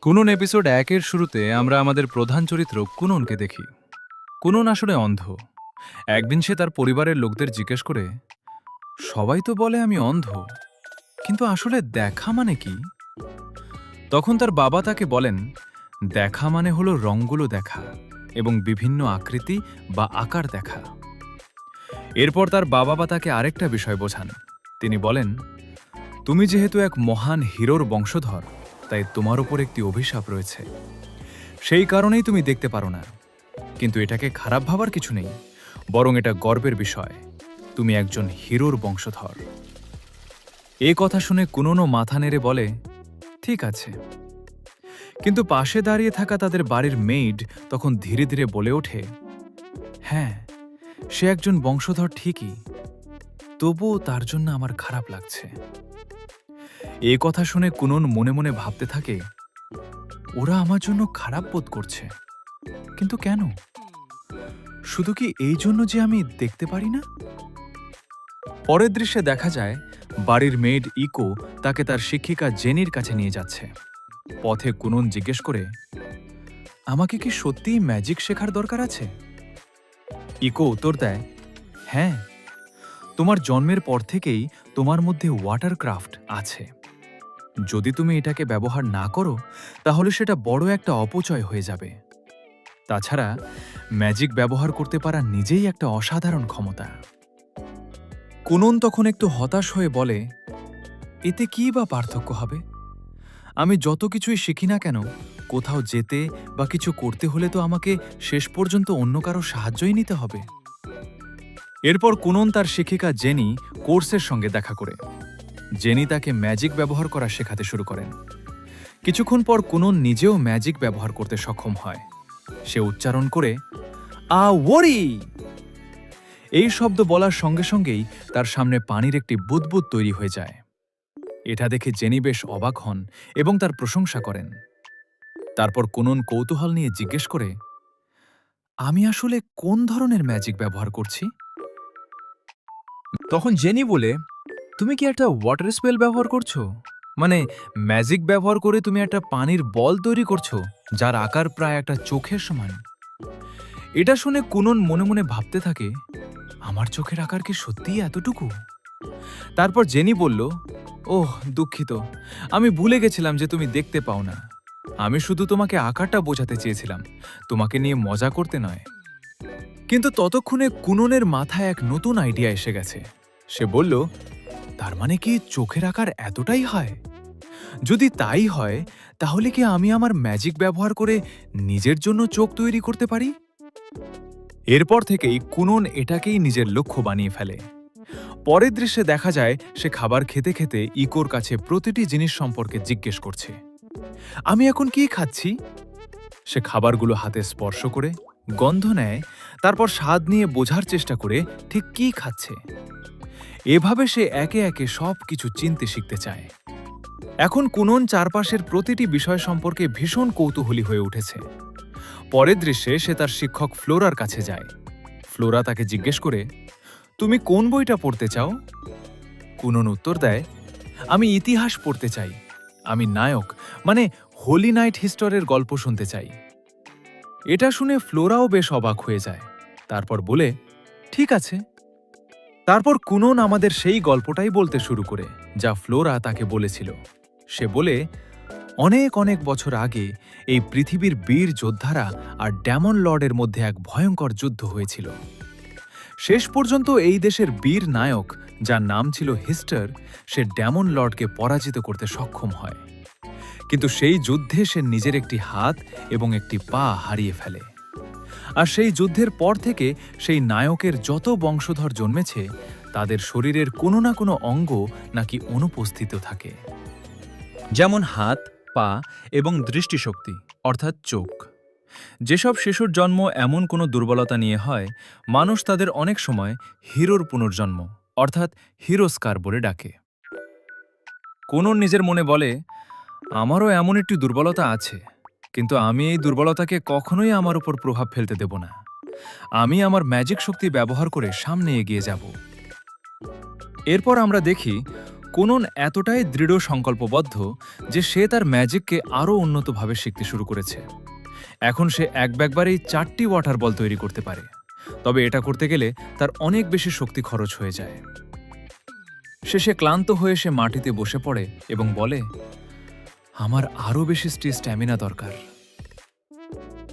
কুনন episode ১-এর শুরুতে আমরা আমাদের প্রধান চরিত্র কুননকে দেখি। কুনন আসলে অন্ধ। একদিন সে তার পরিবারের লোকদের জিজ্ঞেস করে, সবাই তো বলে আমি অন্ধ, কিন্তু আসলে দেখা মানে কি? তখন তার বাবা তাকে বলেন, দেখা মানে হলো রঙগুলো দেখা এবং বিভিন্ন আকৃতি বা আকার দেখা। এরপর তার বাবা তাকে আরেকটা বিষয় বোঝান। তিনি বলেন, তুমি যেহেতু এক মহান হিরোর বংশধর, তাই তোমার উপর একটি অভিশাপ রয়েছে। সেই কারণেই তুমি দেখতে পারো না। কিন্তু এটাকে খারাপ ভাবার কিছু নেই, বরং এটা গর্বের বিষয়। তুমি একজন হিরোর বংশধর। এই কথা শুনে কুননও মাথা নেড়ে বলে, ঠিক আছে। কিন্তু পাশে দাঁড়িয়ে থাকা তাদের বাড়ির মেইড তখন ধীরে ধীরে বলে ওঠে, হ্যাঁ, সে একজন বংশধর ঠিকই, তবুও তার জন্য আমার খারাপ লাগছে। এই কথা শুনে কুনন মনে মনে ভাবতে থাকে, ওরা আমার জন্য খারাপ বোধ করছে, কিন্তু কেন? শুধু কি এই জন্য যে আমি দেখতে পারি না? পরের দৃশ্যে দেখা যায় বাড়ির মেড ইকো তাকে তার শিক্ষিকা জেনির কাছে নিয়ে যাচ্ছে। পথে কুনন জিজ্ঞেস করে, আমাকে কি সত্যিই ম্যাজিক শেখার দরকার আছে? ইকো উত্তর দেয়, হ্যাঁ, তোমার জন্মের পর থেকেই তোমার মধ্যে ওয়াটারক্রাফট আছে। যদি তুমি এটাকে ব্যবহার না করো, তাহলে সেটা বড় একটা অপচয় হয়ে যাবে। তাছাড়া ম্যাজিক ব্যবহার করতে পারা নিজেই একটা অসাধারণ ক্ষমতা। কুনন তখন একটু হতাশ হয়ে বলে, এতে কী বা পার্থক্য হবে? আমি যত কিছুই শিখি না কেন, কোথাও যেতে বা কিছু করতে হলে তো আমাকে শেষ পর্যন্ত অন্য কারো সাহায্যই নিতে হবে। এরপর কুনন তার শিক্ষিকা জেনি কোর্সের সঙ্গে দেখা করে। জেনি তাকে ম্যাজিক ব্যবহার করা শেখাতে শুরু করেন। কিছুক্ষণ পর কুনন নিজেও ম্যাজিক ব্যবহার করতে সক্ষম হয়। সে উচ্চারণ করে, আ ওরি! এই শব্দ বলার সঙ্গে সঙ্গেই তার সামনে পানির একটি বুদবুদ তৈরি হয়ে যায়। এটা দেখে জেনি বেশ অবাক হন এবং তার প্রশংসা করেন। তারপর কুনন কৌতূহল নিয়ে জিজ্ঞেস করে, আমি আসলে কোন ধরনের ম্যাজিক ব্যবহার করছি? তখন জেনি বলে, তুমি কি একটা ওয়াটার স্পেল ব্যবহার করছো? মানে ম্যাজিক ব্যবহার করে তুমি একটা পানির বল তৈরি করছো, যার আকার প্রায় একটা চোখের সমান। এটা শুনে কুনন মনে মনে ভাবতে থাকে, আমার চোখের আকার কি সত্যিই এতটুকু? তারপর জেনি বলল, ওহ দুঃখিত, আমি ভুলে গেছিলাম যে তুমি দেখতে পাও না। আমি শুধু তোমাকে আকারটা বোঝাতে চেয়েছিলাম, তোমাকে নিয়ে মজা করতে নয়। কিন্তু ততক্ষণে কুননের মাথায় এক নতুন আইডিয়া এসে গেছে। সে বলল, তার মানে কি চোখের আকার এতটাই হয়? যদি তাই হয়, তাহলে কি আমি আমার ম্যাজিক ব্যবহার করে নিজের জন্য চোখ তৈরি করতে পারি? এরপর থেকেই কুনন এটাকেই নিজের লক্ষ্য বানিয়ে ফেলে। পরের দৃশ্যে দেখা যায় সে খাবার খেতে খেতে ইকোর কাছে প্রতিটি জিনিস সম্পর্কে জিজ্ঞেস করছে, আমি এখন কি খাচ্ছি? সে খাবারগুলো হাতে স্পর্শ করে গন্ধ নেয়, তারপর স্বাদ নিয়ে বোঝার চেষ্টা করে ঠিক কি খাচ্ছে। এভাবে সে একে একে সব কিছু চিনতে শিখতে চায়। এখন কুনন চারপাশের প্রতিটি বিষয় সম্পর্কে ভীষণ কৌতূহলী হয়ে উঠেছে। পরের দৃশ্যে সে তার শিক্ষক ফ্লোরার কাছে যায়। ফ্লোরা তাকে জিজ্ঞেস করে, তুমি কোন বইটা পড়তে চাও? কুনন উত্তর দেয়, আমি ইতিহাস পড়তে চাই। আমি নায়ক মানে হোলি নাইট হিস্টরের গল্প শুনতে চাই। এটা শুনে ফ্লোরাও বেশ অবাক হয়ে যায়। তারপর বলে, ঠিক আছে। তারপর কুনন আমাদের সেই গল্পটাই বলতে শুরু করে, যা ফ্লোরা তাকে বলেছিল। সে বলে, অনেক অনেক বছর আগে এই পৃথিবীর বীর যোদ্ধারা আর ড্যামন লর্ডের মধ্যে এক ভয়ঙ্কর যুদ্ধ হয়েছিল। শেষ পর্যন্ত এই দেশের বীর নায়ক, যার নাম ছিল হিস্টার, সে ড্যামন লর্ডকে পরাজিত করতে সক্ষম হয়। কিন্তু সেই যুদ্ধে সে নিজের একটি হাত এবং একটি পা হারিয়ে ফেলে। আর সেই যুদ্ধের পর থেকে সেই নায়কের যত বংশধর জন্মেছে, তাদের শরীরের কোনো না কোনো অঙ্গ নাকি অনুপস্থিত থাকে, যেমন হাত, পা এবং দৃষ্টিশক্তি অর্থাৎ চোখ। যেসব শিশুর জন্ম এমন কোনো দুর্বলতা নিয়ে হয়, মানুষ তাদের অনেক সময় হিরোর পুনর্জন্ম অর্থাৎ হিরোস্কার বলে ডাকে। কুনন নিজের মনে বলে, আমারও এমন একটি দুর্বলতা আছে, কিন্তু আমি এই দুর্বলতাকে কখনোই আমার উপর প্রভাব ফেলতে দেব না। আমি আমার ম্যাজিক শক্তি ব্যবহার করে সামনে এগিয়ে যাব। এরপর আমরা দেখি কোনন এতটাই দৃঢ় সংকল্পবদ্ধ যে সে তার ম্যাজিককে আরও উন্নতভাবে শিখতে শুরু করেছে। এখন সে একবারেই 4টি ওয়াটার বল তৈরি করতে পারে, তবে এটা করতে গেলে তার অনেক বেশি শক্তি খরচ হয়ে যায়। শেষে ক্লান্ত হয়ে সে মাটিতে বসে পড়ে এবং বলে, আমার আরও বেশি স্ট্যামিনা দরকার।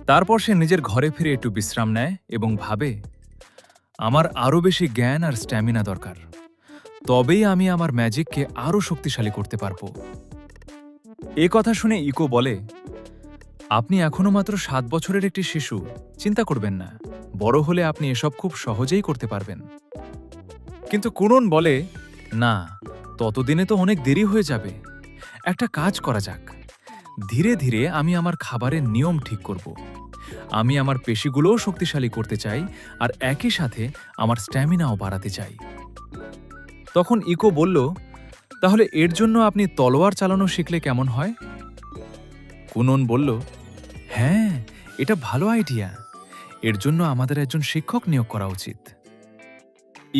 তারপর সে নিজের ঘরে ফিরে একটু বিশ্রাম নেয় এবং ভাবে, আমার আরও বেশি জ্ঞান আর স্ট্যামিনা দরকার, তবেই আমি আমার ম্যাজিককে আরও শক্তিশালী করতে পারব। এ কথা শুনে ইকো বলে, আপনি এখনো মাত্র 7 বছরের একটি শিশু, চিন্তা করবেন না, বড় হলে আপনি এসব খুব সহজেই করতে পারবেন। কিন্তু কুনন বলে, না, ততদিনে তো অনেক দেরি হয়ে যাবে। একটা কাজ করা যাক, ধীরে ধীরে আমি আমার খাবারের নিয়ম ঠিক করব। আমি আমার পেশিগুলোও শক্তিশালী করতে চাই আর একই সাথে আমার স্ট্যামিনাও বাড়াতে চাই। তখন ইকো বলল, তাহলে এর জন্য আপনি তলোয়ার চালানো শিখলে কেমন হয়? কুনন বলল, হ্যাঁ, এটা ভালো আইডিয়া। এর জন্য আমাদের একজন শিক্ষক নিয়োগ করা উচিত।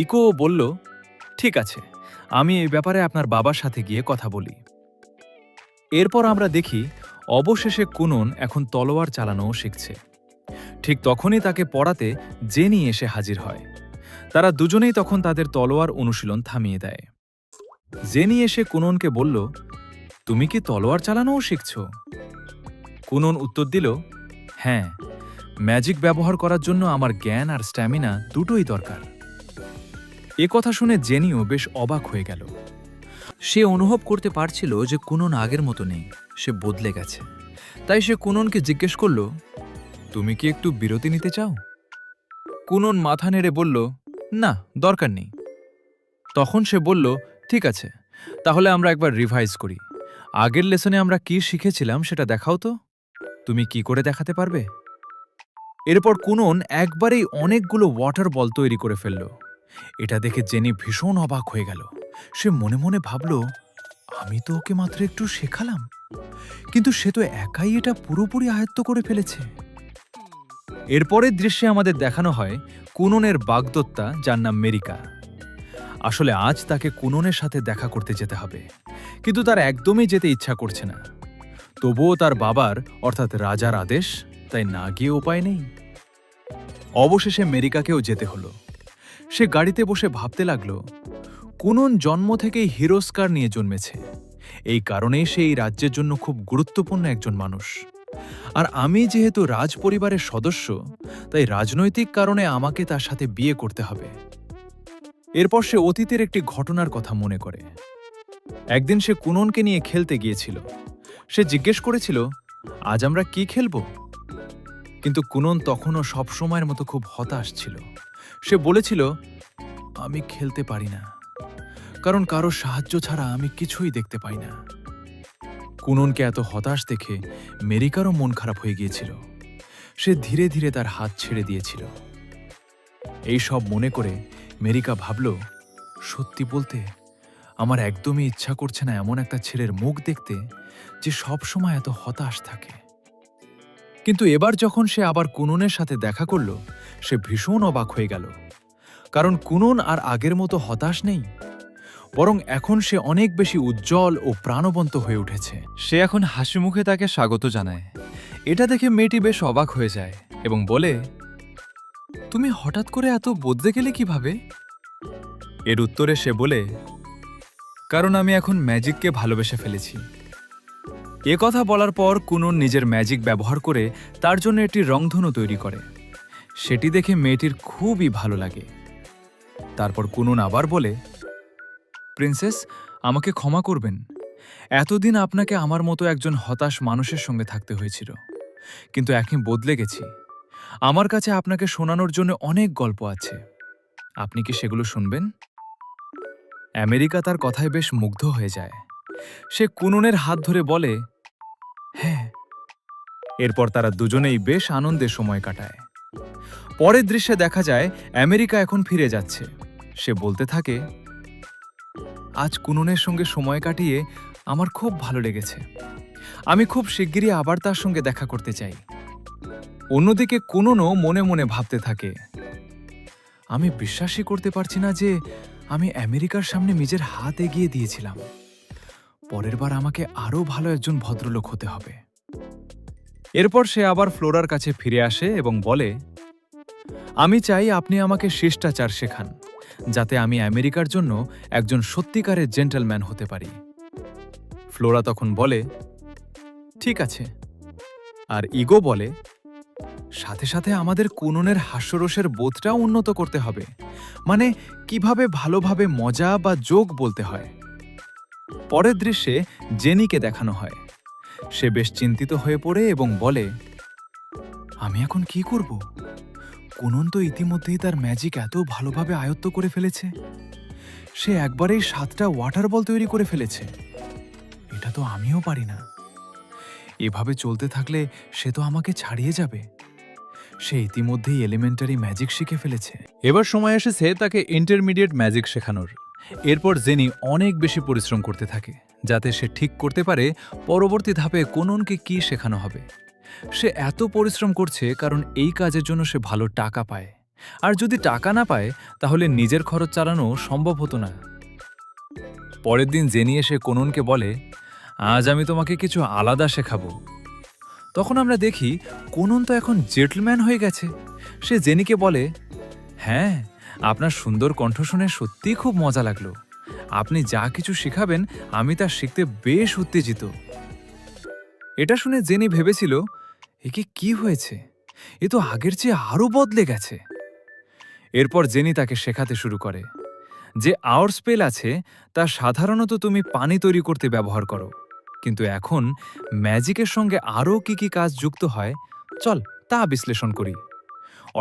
ইকো বলল, ঠিক আছে, আমি এই ব্যাপারে আপনার বাবার সাথে গিয়ে কথা বলি। এরপর আমরা দেখি অবশেষে কুনন এখন তলোয়ার চালানোও শিখছে। ঠিক তখনই তাকে পড়াতে জেনি এসে হাজির হয়। তারা দুজনেই তখন তাদের তলোয়ার অনুশীলন থামিয়ে দেয়। জেনি এসে কুননকে বলল, তুমি কি তলোয়ার চালানোও শিখছ? কুনন উত্তর দিল, হ্যাঁ, ম্যাজিক ব্যবহার করার জন্য আমার জ্ঞান আর স্ট্যামিনা দুটোই দরকার। এ কথা শুনে জেনিও বেশ অবাক হয়ে গেল। সে অনুভব করতে পারছিল যে কুনন আগের মতো নেই, সে বদলে গেছে। তাই সে কুননকে জিজ্ঞেস করল, তুমি কি একটু বিরতি নিতে চাও? কুনন মাথা নেড়ে বলল, না, দরকার নেই। তখন সে বলল, ঠিক আছে, তাহলে আমরা একবার রিভাইজ করি। আগের লেসনে আমরা কি শিখেছিলাম সেটা দেখাও তো। তুমি কি করে দেখাতে পারবে? এরপর কুনন একবারেই অনেকগুলো ওয়াটার বল তৈরি করে ফেলল। এটা দেখে জেনি ভীষণ অবাক হয়ে গেল। সে মনে মনে ভাবল, আমি তো ওকে মাত্র একটু শেখালাম, কিন্তু সে তো একাই এটা পুরোপুরি আয়ত্ত করে ফেলেছে। এরপরের দৃশ্যে আমাদের দেখানো হয় কুননের বাগদত্তা, যার নাম মেরিকা। আসলে আজ তাকে কুননের সাথে দেখা করতে যেতে হবে, কিন্তু তার একদমই যেতে ইচ্ছা করছে না। তবুও তার বাবার অর্থাৎ রাজার আদেশ, তাই না গিয়ে উপায় নেই। অবশেষে মেরিকাকেও যেতে হলো। সে গাড়িতে বসে ভাবতে লাগল, কুনন জন্ম থেকেই হিরোস্কার নিয়ে জন্মেছে। এই কারণেই সে এই রাজ্যের জন্য খুব গুরুত্বপূর্ণ একজন মানুষ। আর আমি যেহেতু রাজ পরিবারের সদস্য, তাই রাজনৈতিক কারণে আমাকে তার সাথে বিয়ে করতে হবে। এরপর সে অতীতের একটি ঘটনার কথা মনে করে। একদিন সে কুননকে নিয়ে খেলতে গিয়েছিল। সে জিজ্ঞেস করেছিল, আজ আমরা কি খেলব? কিন্তু কুনন তখনও সবসময়ের মতো খুব হতাশ ছিল। সে বলেছিল, আমি খেলতে পারি না, কারণ কারো সাহায্য ছাড়া আমি কিছুই দেখতে পাই না। কুননকে এত হতাশ দেখে মেরিকারও মন খারাপ হয়ে গিয়েছিল। সে ধীরে ধীরে তার হাত ছেড়ে দিয়েছিল। এই সব মনে করে মেরিকা ভাবল, সত্যি বলতে আমার একদমই ইচ্ছা করছে না এমন একটা ছেলের মুখ দেখতে যে সব সময় এত হতাশ থাকে। কিন্তু এবার যখন সে আবার কুননের সাথে দেখা করল, সে ভীষণ অবাক হয়ে গেল। কারণ কুনন আর আগের মতো হতাশ নেই, বরং এখন সে অনেক বেশি উজ্জ্বল ও প্রাণবন্ত হয়ে উঠেছে। সে এখন হাসি মুখে তাকে স্বাগত জানায়। এটা দেখে মেয়েটি বেশ অবাক হয়ে যায় এবং বলে, তুমি হঠাৎ করে এত বদলে গেলে কিভাবে? এর উত্তরে সে বলে, কারণ আমি এখন ম্যাজিককে ভালোবেসে ফেলেছি। এ কথা বলার পর কুনন নিজের ম্যাজিক ব্যবহার করে তার জন্য একটি রংধনু তৈরি করে। সেটি দেখে মেয়েটির খুবই ভালো লাগে। তারপর কুনন আবার বলে, প্রিন্সেস, আমাকে ক্ষমা করবেন। এতদিন আপনাকে আমার মতো একজন হতাশ মানুষের সঙ্গে থাকতে হয়েছিল, কিন্তু এখন বদলে গেছি। আমার কাছে আপনাকে শোনানোর জন্য অনেক গল্প আছে। আপনি কি সেগুলো শুনবেন? আমেরিকা তার কথায় বেশ মুগ্ধ হয়ে যায়। সে কুননের হাত ধরে বলে, হ্যাঁ। এরপর তারা দুজনেই বেশ আনন্দে সময় কাটায়। পরের দৃশ্যে দেখা যায় আমেরিকা এখন ফিরে যাচ্ছে। সে বলতে থাকে, আজ কুননের সঙ্গে সময় কাটিয়ে আমার খুব ভালো লেগেছে। আমি খুব শিগগিরই আবার তার সঙ্গে দেখা করতে চাই। অন্যদিকে কুননও মনে মনে ভাবতে থাকে, আমি বিশ্বাসই করতে পারছি না যে আমি আমেরিকার সামনে নিজের হাত এগিয়ে দিয়েছিলাম। পরের বার আমাকে আরও ভালো একজন ভদ্রলোক হতে হবে। এরপর সে আবার ফ্লোরার কাছে ফিরে আসে এবং বলে, আমি চাই আপনি আমাকে শিষ্টাচার শেখান, যাতে আমি আমেরিকার জন্য একজন সত্যিকারের জেন্টলম্যান হতে পারি। ফ্লোরা তখন বলে, ঠিক আছে। আর ইগো বলে, সাথে সাথে আমাদের কুননের হাস্যরসের বোধটাও উন্নত করতে হবে, মানে কিভাবে ভালোভাবে মজা বা জোক বলতে হয়। পরের দৃশ্যে জেনিকে দেখানো হয়। সে বেশ চিন্তিত হয়ে পড়ে এবং বলে, আমি এখন কি করব? কুনন তো ইতিমধ্যেই তার ম্যাজিক এত ভালোভাবে আয়ত্ত করে ফেলেছে। সে একবারেই 7টা ওয়াটার বল তৈরি করে ফেলেছে। এটা তো আমিও পারি না। এভাবে চলতে থাকলে সে তো আমাকে ছাড়িয়ে যাবে। সে ইতিমধ্যেই এলিমেন্টারি ম্যাজিক শিখে ফেলেছে। এবার সময় এসেছে তাকে ইন্টারমিডিয়েট ম্যাজিক শেখানোর। এরপর জেনি অনেক বেশি পরিশ্রম করতে থাকে, যাতে সে ঠিক করতে পারে পরবর্তী ধাপে কুননকে কি শেখানো হবে। সে এত পরিশ্রম করছে কারণ এই কাজের জন্য সে ভালো টাকা পায়, আর যদি টাকা না পায় তাহলে নিজের খরচ চালানো সম্ভব হতো না। পরের দিন জেনি এসে কুননকে বলে, আজ আমি তোমাকে কিছু আলাদা শেখাবো। তখন আমরা দেখি কুনন তো এখন জেন্টলম্যান হয়ে গেছে। সে জেনিকে বলে, হ্যাঁ, আপনার সুন্দর কণ্ঠ শুনে সত্যিই খুব মজা লাগলো। আপনি যা কিছু শেখাবেন আমি তা শিখতে বেশ উত্তেজিত। এটা শুনে জেনি ভেবেছিল, একে কি হয়েছে? এ তো আগের চেয়ে আরও বদলে গেছে। এরপর জেনি তাকে শেখাতে শুরু করে, যে আওয়ার স্পেল আছে তা সাধারণত তুমি পানি তৈরি করতে ব্যবহার করো, কিন্তু এখন ম্যাজিকের সঙ্গে আরও কি কি কাজ যুক্ত হয় চল তা বিশ্লেষণ করি।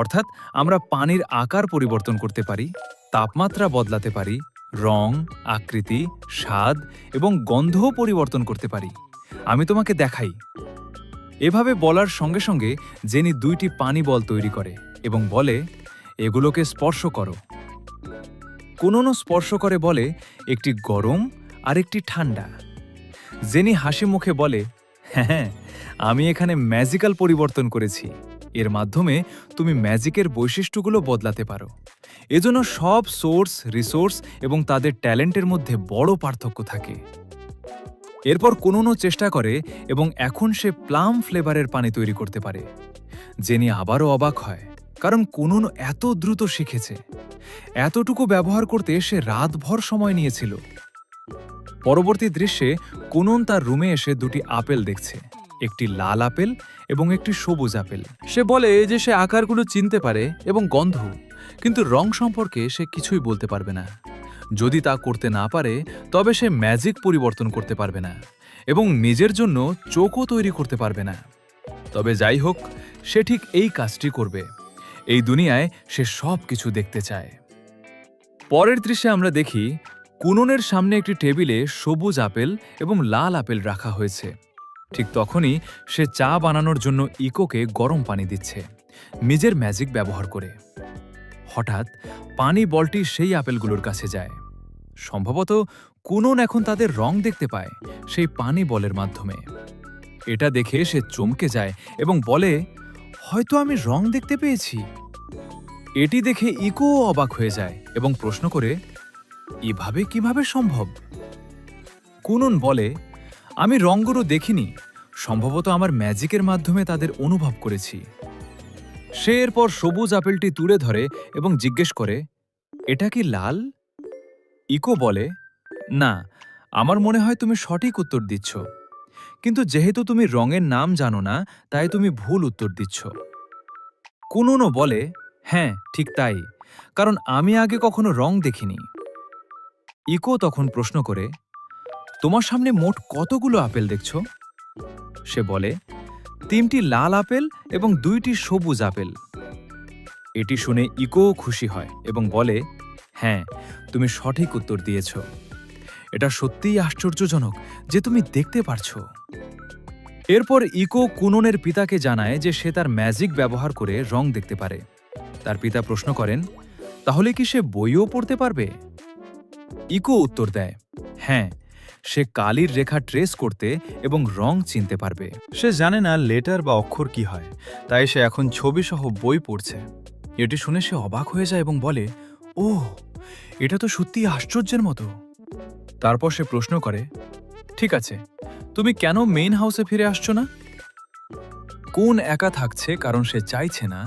অর্থাৎ আমরা পানির আকার পরিবর্তন করতে পারি, তাপমাত্রা বদলাতে পারি, রং, আকৃতি, স্বাদ এবং গন্ধও পরিবর্তন করতে পারি। আমি তোমাকে দেখাই। এভাবে বলার সঙ্গে সঙ্গে জেনি 2টি পানি বল তৈরি করে এবং বলে, এগুলোকে স্পর্শ করো। কুননও স্পর্শ করে বলে, একটি গরম আর একটি ঠান্ডা। জেনি হাসি মুখে বলে, হ্যাঁ, আমি এখানে ম্যাজিক্যাল পরিবর্তন করেছি। এর মাধ্যমে তুমি ম্যাজিকের বৈশিষ্ট্যগুলো বদলাতে পারো। এজন্য সব সোর্স, রিসোর্স এবং তাদের ট্যালেন্টের মধ্যে বড় পার্থক্য থাকে। এরপর কুননও চেষ্টা করে এবং এখন সে প্লাম ফ্লেভারের পানি তৈরি করতে পারে। জেনি আবারও অবাক হয়, কারণ কুনন এত দ্রুত শিখেছে। এতটুকু ব্যবহার করতে সে রাতভর সময় নিয়েছিল। পরবর্তী দৃশ্যে কুনন তার রুমে এসে 2টি আপেল দেখছে, একটি লাল আপেল এবং একটি সবুজ আপেল। সে বলে যে সে আকারগুলো চিনতে পারে এবং গন্ধ, কিন্তু রং সম্পর্কে সে কিছুই বলতে পারবে না। যদি তা করতে না পারে তবে সে ম্যাজিক পরিবর্তন করতে পারবে না এবং নিজের জন্য চোখও তৈরি করতে পারবে না। তবে যাই হোক, সে ঠিক এই কাজটি করবে। এই দুনিয়ায় সে সব কিছু দেখতে চায়। পরের দৃশ্যে আমরা দেখি কুননের সামনে একটি টেবিলে সবুজ আপেল এবং লাল আপেল রাখা হয়েছে। ঠিক তখনই সে চা বানানোর জন্য ইকোকে গরম পানি দিচ্ছে, নিজের ম্যাজিক ব্যবহার করে। হঠাৎ পানি বলটি সেই আপেলগুলোর কাছে যায়। সম্ভবত কুনন এখন তাদের রং দেখতে পায় সেই পানি বলের মাধ্যমে। এটা দেখে সে চমকে যায় এবং বলে, হয়তো আমি রং দেখতে পেয়েছি। এটি দেখে ইকো অবাক হয়ে যায় এবং প্রশ্ন করে, এভাবে কিভাবে সম্ভব? কুনন বলে, আমি রঙগুলো দেখিনি, সম্ভবত আমার ম্যাজিকের মাধ্যমে তাদের অনুভব করেছি। সে এরপর সবুজ আপেলটি তুলে ধরে এবং জিজ্ঞেস করে, এটা কি লাল? ইকো বলে, না, আমার মনে হয় তুমি সঠিক উত্তর দিচ্ছ, কিন্তু যেহেতু তুমি রঙের নাম জানো না তাই তুমি ভুল উত্তর দিচ্ছ। কুননও বলে, হ্যাঁ, ঠিক তাই, কারণ আমি আগে কখনো রং দেখিনি। ইকো তখন প্রশ্ন করে, তোমার সামনে মোট কতগুলো আপেল দেখছ? সে বলে, 3টি লাল আপেল এবং 2টি সবুজ আপেল। এটি শুনে ইকো খুশি হয় এবং বলে, হ্যাঁ, তুমি সঠিক উত্তর দিয়েছ। এটা সত্যিই আশ্চর্যজনক যে তুমি দেখতে পারছো। এরপর ইকো কুননের পিতাকে জানায় যে সে তার ম্যাজিক ব্যবহার করে রং দেখতে পারে। তার পিতা প্রশ্ন করেন, তাহলে কি সে বইও পড়তে পারবে? ইকো উত্তর দেয়, হ্যাঁ, সে কালির রেখা ট্রেস করতে এবং রং চিনতে পারবে। সে জানে না লেটার বা অক্ষর কি হয়, তাই সে এখন ছবি সহ বই পড়ছে। এটি শুনে সে অবাক হয়ে যায় এবং বলে, ওহ, এটা তো সত্যিই আশ্চর্যের মতো। তারপর সে প্রশ্ন করে, ঠিক আছে, তুমি কেন মেইন হাউসে ফিরে আসছো না? কোন একা থাকছে কারণ সে চাইছে না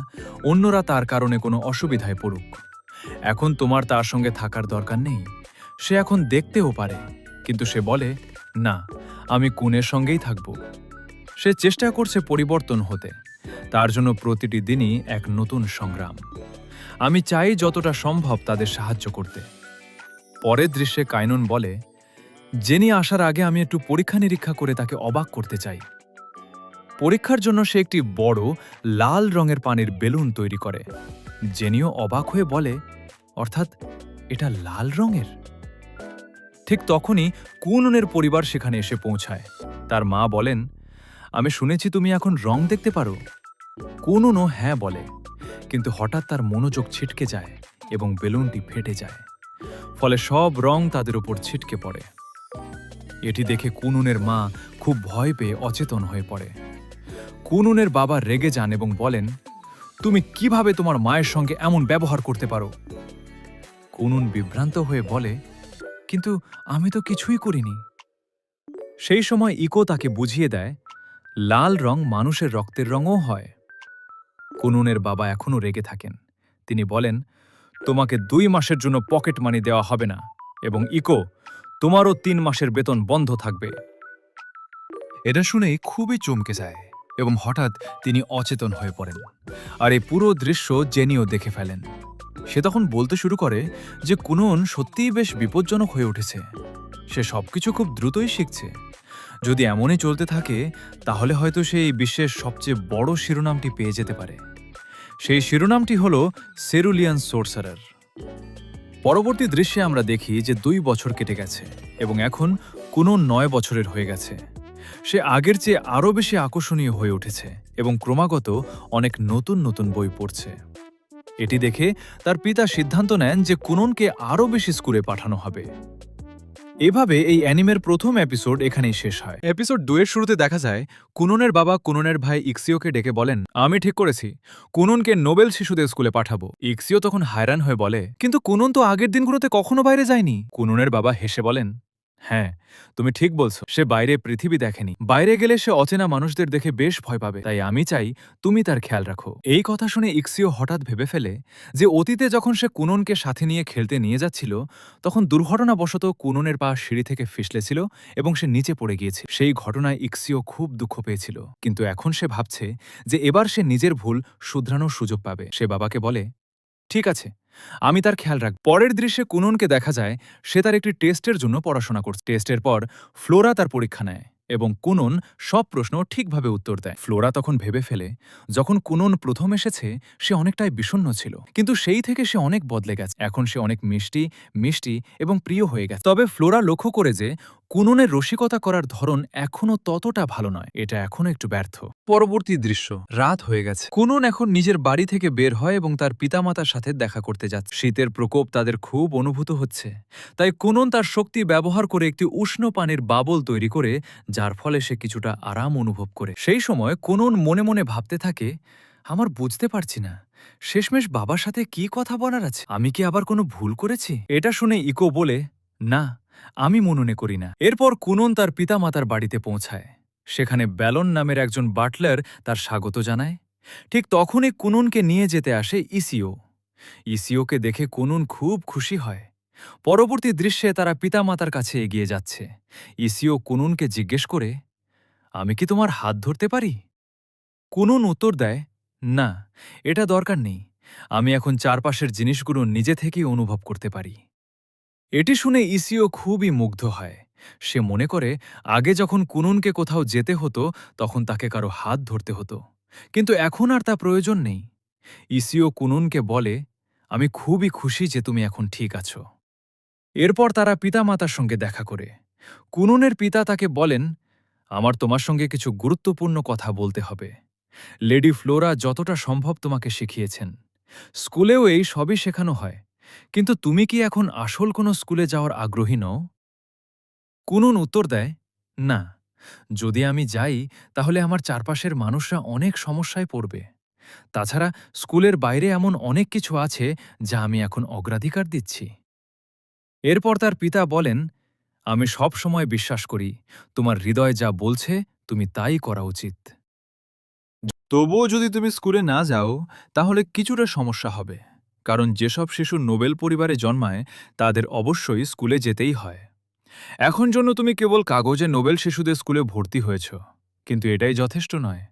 অন্যরা তার কারণে কোনো অসুবিধায় পড়ুক। এখন তোমার তার সঙ্গে থাকার দরকার নেই। সে এখন দেখতেও পারে, কিন্তু সে বলে, না, আমি কুনের সঙ্গেই থাকব। সে চেষ্টা করছে পরিবর্তন হতে। তার জন্য প্রতিটি দিনই এক নতুন সংগ্রাম। আমি চাই যতটা সম্ভব তাদের সাহায্য করতে। পরের দৃশ্যে কাইনুন বলে, জেনি আসার আগে আমি একটু পরীক্ষা নিরীক্ষা করে তাকে অবাক করতে চাই। পরীক্ষার জন্য সে একটি বড় লাল রঙের পানির বেলুন তৈরি করে। জেনিও অবাক হয়ে বলে, অর্থাৎ এটা লাল রঙের? ঠিক তখনই কুননের পরিবার সেখানে এসে পৌঁছায়। তার মা বলেন, আমি শুনেছি তুমি এখন রং দেখতে পারো। কুননও হ্যাঁ বলে, কিন্তু হঠাৎ তার মনোযোগ ছিটকে যায় এবং বেলুনটি ফেটে যায়। ফলে সব রং তাদের উপর ছিটকে পড়ে। এটি দেখে কুননের মা খুব ভয় পেয়ে অচেতন হয়ে পড়ে। কুননের বাবা রেগে যান এবং বলেন, তুমি কিভাবে তোমার মায়ের সঙ্গে এমন ব্যবহার করতে পারো? কুনন বিভ্রান্ত হয়ে বলে, কিন্তু আমি তো কিছুই করিনি। সেই সময় ইকো তাকে বুঝিয়ে দেয়, লাল রং মানুষের রক্তের রঙও হয়। কুননের বাবা এখনও রেগে থাকেন। তিনি বলেন, তোমাকে 2 মাসের জন্য পকেট মানি দেওয়া হবে না, এবং ইকো, তোমারও 3 মাসের বেতন বন্ধ থাকবে। এটা শুনেই খুবই চমকে যায় এবং হঠাৎ তিনি অচেতন হয়ে পড়েন। আর এই পুরো দৃশ্য জেনিও দেখে ফেলেন। সে তখন বলতে শুরু করে যে কুনন সত্যিই বেশ বিপজ্জনক হয়ে উঠেছে। সে সবকিছু খুব দ্রুতই শিখছে। যদি এমনই চলতে থাকে তাহলে হয়তো সে এই বিশ্বের সবচেয়ে বড় শিরোনামটি পেয়ে যেতে পারে। সেই শিরোনামটি হল সেরুলিয়ান সোর্সারার। পরবর্তী দৃশ্যে আমরা দেখি যে 2 বছর কেটে গেছে এবং এখন কুনন 9 বছরের হয়ে গেছে। সে আগের চেয়ে আরও বেশি আকর্ষণীয় হয়ে উঠেছে এবং ক্রমাগত অনেক নতুন নতুন বই পড়ছে। এটি দেখে তার পিতা সিদ্ধান্ত নেন যে কুননকে আরও বেশি স্কুলে পাঠানো হবে। এভাবে এই অ্যানিমের প্রথম এপিসোড এখানেই শেষ হয়। এপিসোড 2 এর শুরুতে দেখা যায় কুননের বাবা কুননের ভাই ইক্সিওকে ডেকে বলেন, আমি ঠিক করেছি, কুননকে নোবেল শিশুদের স্কুলে পাঠাবো। ইক্সিও তখন হায়রান হয়ে বলে, কিন্তু কুনন তো আগের দিনগুলোতে কখনো বাইরে যায়নি। কুননের বাবা হেসে বলেন, হ্যাঁ, তুমি ঠিক বলছো, সে বাইরে পৃথিবী দেখেনি। বাইরে গেলে সে অচেনা মানুষদের দেখে বেশ ভয় পাবে, তাই আমি চাই তুমি তার খেয়াল রাখো। এই কথা শুনে ইক্সিও হঠাৎ ভেবে ফেলে যে অতীতে যখন সে কুননকে সাথে নিয়ে খেলতে নিয়ে যাচ্ছিল তখন দুর্ঘটনাবশত কুননের পা সিঁড়ি থেকে ফিসলেছিল এবং সে নিচে পড়ে গিয়েছিল। সেই ঘটনায় ইক্সিও খুব দুঃখ পেয়েছিল, কিন্তু এখন সে ভাবছে যে এবার সে নিজের ভুল শুধরানোর সুযোগ পাবে। সে বাবাকে বলে, ঠিক আছে, আমি তার খেয়াল রাখব। পরের দৃশ্যে কুননকে দেখা যায় সে তার একটি টেস্টের জন্য পড়াশোনা করছে। টেস্টের পর ফ্লোরা তার পরীক্ষা নেয় এবং কুনন সব প্রশ্ন ঠিকভাবে উত্তর দেয়। ফ্লোরা তখন ভেবে ফেলে, যখন কুনন প্রথম এসেছে সে অনেকটাই বিষণ্ণ ছিল, কিন্তু সেই থেকে সে অনেক বদলে গেছে। এখন সে অনেক মিষ্টি এবং প্রিয় হয়ে গেছে। তবে ফ্লোরা লক্ষ্য করে যে কুননের রসিকতা করার ধরন এখনও ততটা ভালো নয়, এটা এখনও একটু ব্যর্থ। পরবর্তী দৃশ্য, রাত হয়ে গেছে। কুনন এখন নিজের বাড়ি থেকে বের হয় এবং তার পিতামাতার সাথে দেখা করতে যাচ্ছে। শীতের প্রকোপ তাদের খুব অনুভূত হচ্ছে, তাই কুনন তার শক্তি ব্যবহার করে একটি উষ্ণ পানির বাবল তৈরি করে, যার ফলে সে কিছুটা আরাম অনুভব করে। সেই সময় কুনন মনে মনে ভাবতে থাকে, আমার বুঝতে পারছি না শেষমেশ বাবার সাথে কি কথা বলার আছে। আমি কি আবার কোনো ভুল করেছি? এটা শুনে ইকো বলে, না, আমি মনে করি না। এরপর কুনন তার পিতামাতার বাড়িতে পৌঁছায়। সেখানে ব্যালন নামের একজন বাটলার তার স্বাগত জানায়। ঠিক তখনই কুননকে নিয়ে যেতে আসে ইসিও। ইসিওকে দেখে কুনন খুব খুশি হয়। পরবর্তী দৃশ্যে তারা পিতামাতার কাছে এগিয়ে যাচ্ছে। ইসিও কুননকে জিজ্ঞেস করে, আমি কি তোমার হাত ধরতে পারি? কুনন উত্তর দেয়, না, এটা দরকার নেই। আমি এখন চারপাশের জিনিসগুলো নিজে থেকেই অনুভব করতে পারি। এটি শুনে ইসিও খুবই মুগ্ধ হয়। সে মনে করে আগে যখন কুননকে কোথাও যেতে হতো তখন তাকে কারো হাত ধরতে হতো, কিন্তু এখন আর তা প্রয়োজন নেই। ইসিও কুননকে বলে, আমি খুবই খুশি যে তুমি এখন ঠিক আছো। এরপর তারা পিতামাতার সঙ্গে দেখা করে। কুননের পিতা তাকে বলেন, আমার তোমার সঙ্গে কিছু গুরুত্বপূর্ণ কথা বলতে হবে। লেডি ফ্লোরা যতটা সম্ভব তোমাকে শিখিয়েছেন। স্কুলেও এই সবই শেখানো হয়, কিন্তু তুমি কি এখন আসল কোনো স্কুলে যাওয়ার আগ্রহী নও? কুনন উত্তর দেয়, না, যদি আমি যাই তাহলে আমার চারপাশের মানুষরা অনেক সমস্যায় পড়বে। তাছাড়া স্কুলের বাইরে এমন অনেক কিছু আছে যা আমি এখন অগ্রাধিকার দিচ্ছি। এরপর তার পিতা বলেন, আমি সব সময় বিশ্বাস করি তোমার হৃদয় যা বলছে তুমি তাই করা উচিত। তবুও যদি তুমি স্কুলে না যাও তাহলে কিছুটা সমস্যা হবে, কারণ যেসব শিশু নোবেল পরিবারে জন্মায় তাদের অবশ্যই স্কুলে যেতেই হয়। এখন জন্য তুমি কেবল কাগজে নোবেল শিশুদের স্কুলে ভর্তি হয়েছ, কিন্তু এটাই যথেষ্ট নয়।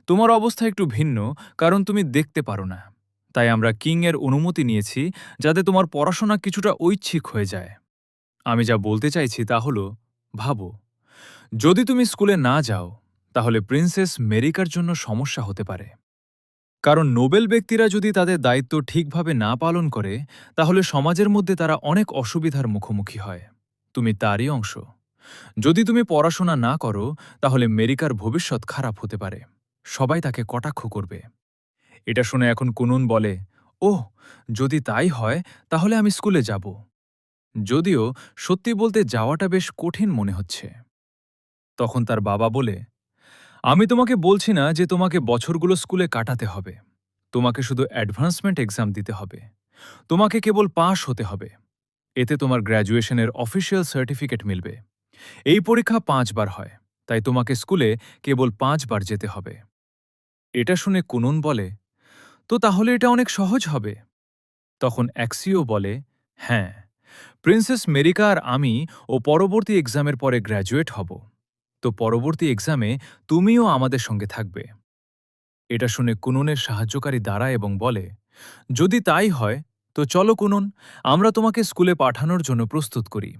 তোমার অবস্থা একটু ভিন্ন, কারণ তুমি দেখতে পারো না। তাই আমরা কিং এর অনুমতি নিয়েছি যাতে তোমার পড়াশোনা কিছুটা ঐচ্ছিক হয়ে যায়। আমি যা বলতে চাইছি তা হলো, ভাবো, যদি তুমি স্কুলে না যাও তাহলে প্রিন্সেস মেরিকার জন্য সমস্যা হতে পারে। কারণ নোবেল ব্যক্তিরা যদি তাদের দায়িত্ব ঠিকভাবে না পালন করে তাহলে সমাজের মধ্যে তারা অনেক অসুবিধার মুখোমুখি হয়। তুমি তারই অংশ। যদি তুমি পড়াশোনা না করো তাহলে মেরিকার ভবিষ্যৎ খারাপ হতে পারে। সবাই তাকে কটাক্ষ করবে। এটা শুনে এখন কুনুন বলে, ওহ, যদি তাই হয় তাহলে আমি স্কুলে যাব। যদিও সত্যি বলতে যাওয়াটা বেশ কঠিন মনে হচ্ছে। তখন তার বাবা বলে, আমি তোমাকে বলছি না যে তোমাকে বছরগুলো স্কুলে কাটাতে হবে। তোমাকে শুধু অ্যাডভান্সমেন্ট এক্সাম দিতে হবে। তোমাকে কেবল পাশ হতে হবে। এতে তোমার গ্র্যাজুয়েশনের অফিসিয়াল সার্টিফিকেট মিলবে। এই পরীক্ষা 5 বার হয়, তাই তোমাকে স্কুলে কেবল 5 বার যেতে হবে। এটা শুনে কুনুন বলে, তো তাহলে এটা অনেক সহজ হবে। তখন অ্যাক্সিও বলে, হ্যাঁ, প্রিন্সেস মেরিকা আর আমি ও পরবর্তী এক্সামের পরে গ্র্যাজুয়েট হব। তো পরবর্তী এক্সামে তুমিও আমাদের সঙ্গে থাকবে। এটা শুনে কুনুনের সাহায্যকারী দাঁড়ায় এবং বলে, যদি তাই হয় তো চলো কুনুন, আমরা তোমাকে স্কুলে পাঠানোর জন্য প্রস্তুত করি।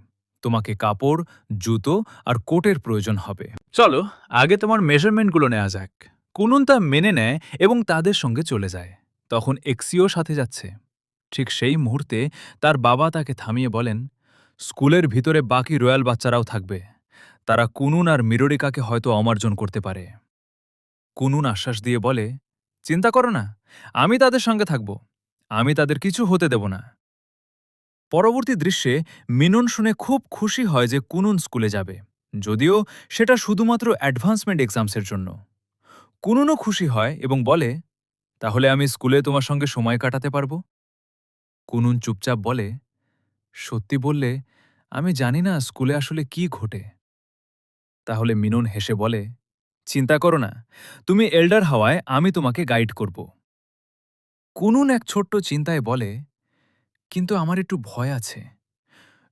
তোমাকে কাপড়, জুতো আর কোটের প্রয়োজন হবে। চলো, আগে তোমার মেজারমেন্টগুলো নেওয়া যাক। কুনুন তা মেনে নেয় এবং তাদের সঙ্গে চলে যায়। তখন এক্সিও সাথে যাচ্ছে। ঠিক সেই মুহূর্তে তার বাবা তাকে থামিয়ে বলেন, স্কুলের ভিতরে বাকি রয়্যাল বাচ্চারাও থাকবে। তারা কুনুন আর মিরোরিকাকে হয়তো অমার্জন করতে পারে। কুনুন আশ্বাস দিয়ে বলে, চিন্তা করো না, আমি তাদের সঙ্গে থাকব। আমি তাদের কিছু হতে দেব না। পরবর্তী দৃশ্যে মিনুন শুনে খুব খুশি হয় যে কুনুন স্কুলে যাবে, যদিও সেটা শুধুমাত্র অ্যাডভান্সমেন্ট এক্সামসের জন্য। কুনুনও খুশি হয় এবং বলে, তাহলে আমি স্কুলে তোমার সঙ্গে সময় কাটাতে পারবো। কুনুন চুপচাপ বলে, সত্যি বললে আমি জানি না স্কুলে আসলে কি ঘটে। তাহলে মিনুন হেসে বলে, চিন্তা করো না, তুমি এল্ডার হওয়ায় আমি তোমাকে গাইড করব। কুনুন এক ছোট্ট চিন্তায় বলে, কিন্তু আমার একটু ভয় আছে।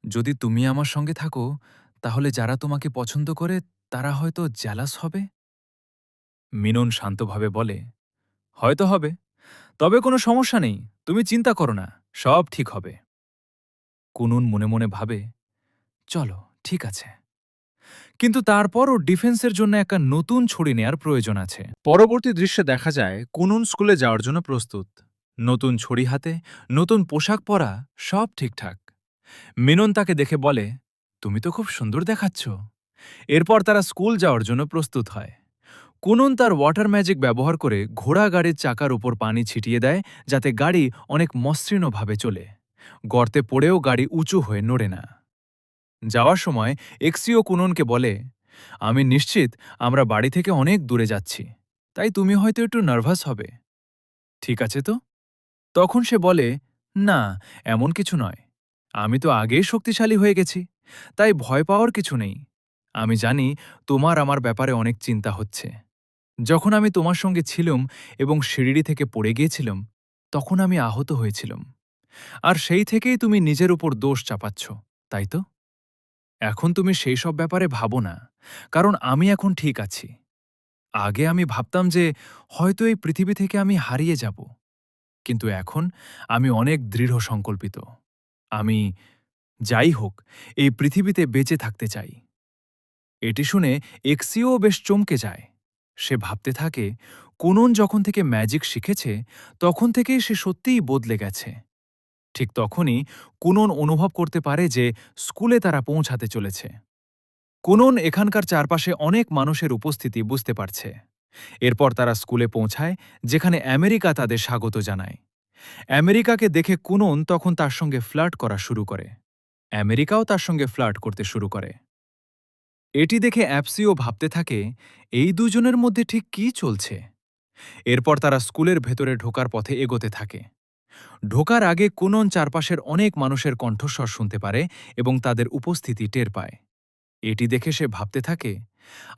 যদি তুমি আমার সঙ্গে থাকো তাহলে যারা তোমাকে পছন্দ করে তারা হয়তো জ্যালাস হবে। মিনুন শান্তভাবে বলে, হয়তো হবে, তবে কোনো সমস্যা নেই, তুমি চিন্তা করো না, সব ঠিক হবে। কুনুন মনে মনে ভাবে, চলো, ঠিক আছে। কিন্তু তারপরও ডিফেন্সের জন্য একটা নতুন ছড়ি নেয়ার প্রয়োজন আছে। পরবর্তী দৃশ্যে দেখা যায় কুনুন স্কুলে যাওয়ার জন্য প্রস্তুত। নতুন ছড়ি হাতে, নতুন পোশাক পরা, সব ঠিকঠাক। মিনন তাকে দেখে বলে, তুমি তো খুব সুন্দর দেখাচ্ছ। এরপর তারা স্কুল যাওয়ার জন্য প্রস্তুত হয়। কুনুন তার ওয়াটার ম্যাজিক ব্যবহার করে ঘোড়া গাড়ির চাকার উপর পানি ছিটিয়ে দেয় যাতে গাড়ি অনেক মসৃণভাবে চলে। গর্তে পড়েও গাড়ি উঁচু হয়ে নড়ে না। যাওয়ার সময় এক্সিও কুনুনকে বলে, আমি নিশ্চিত আমরা বাড়ি থেকে অনেক দূরে যাচ্ছি, তাই তুমি হয়তো একটু নার্ভাস হবে। ঠিক আছে তো? তখন সে বলে, না, এমন কিছু নয়। আমি তো আগেই শক্তিশালী হয়ে গেছি, তাই ভয় পাওয়ার কিছু নেই। আমি জানি তোমার আমার ব্যাপারে অনেক চিন্তা হচ্ছে। যখন আমি তোমার সঙ্গে ছিলাম এবং সিঁড়ি থেকে পড়ে গিয়েছিলাম, তখন আমি আহত হয়েছিলাম। আর সেই থেকেই তুমি নিজের উপর দোষ চাপাচ্ছ, তাই তো? এখন তুমি সেই সব ব্যাপারে ভাবো না, কারণ আমি এখন ঠিক আছি। আগে আমি ভাবতাম যে হয়তো এই পৃথিবী থেকে আমি হারিয়ে যাব, কিন্তু এখন আমি অনেক দৃঢ় সংকল্পিত। আমি, যাই হোক, এই পৃথিবীতে বেঁচে থাকতে চাই। এটি শুনে এক্সিও বেশ চমকে যায়। সে ভাবতে থাকে, কুনুন যখন থেকে ম্যাজিক শিখেছে তখন থেকেই সে সত্যিই বদলে গেছে। ঠিক তখনই কুনুন অনুভব করতে পারে যে স্কুলে তারা পৌঁছাতে চলেছে। কুনুন এখানকার চারপাশে অনেক মানুষের উপস্থিতি বুঝতে পারছে। এরপর তারা স্কুলে পৌঁছায়, যেখানে আমেরিকা তাদের স্বাগত জানায়। আমেরিকাকে দেখে কুনুন তখন তার সঙ্গে ফ্লার্ট করা শুরু করে। আমেরিকাও তার সঙ্গে ফ্লার্ট করতে শুরু করে। এটি দেখে অ্যাপসিও ভাবতে থাকে, এই দুজনের মধ্যে ঠিক কী চলছে। এরপর তারা স্কুলের ভেতরে ঢোকার পথে এগোতে থাকে। ঢোকার আগে কুনন চারপাশের অনেক মানুষের কণ্ঠস্বর শুনতে পারে এবং তাদের উপস্থিতি টের পায়। এটি দেখে সে ভাবতে থাকে,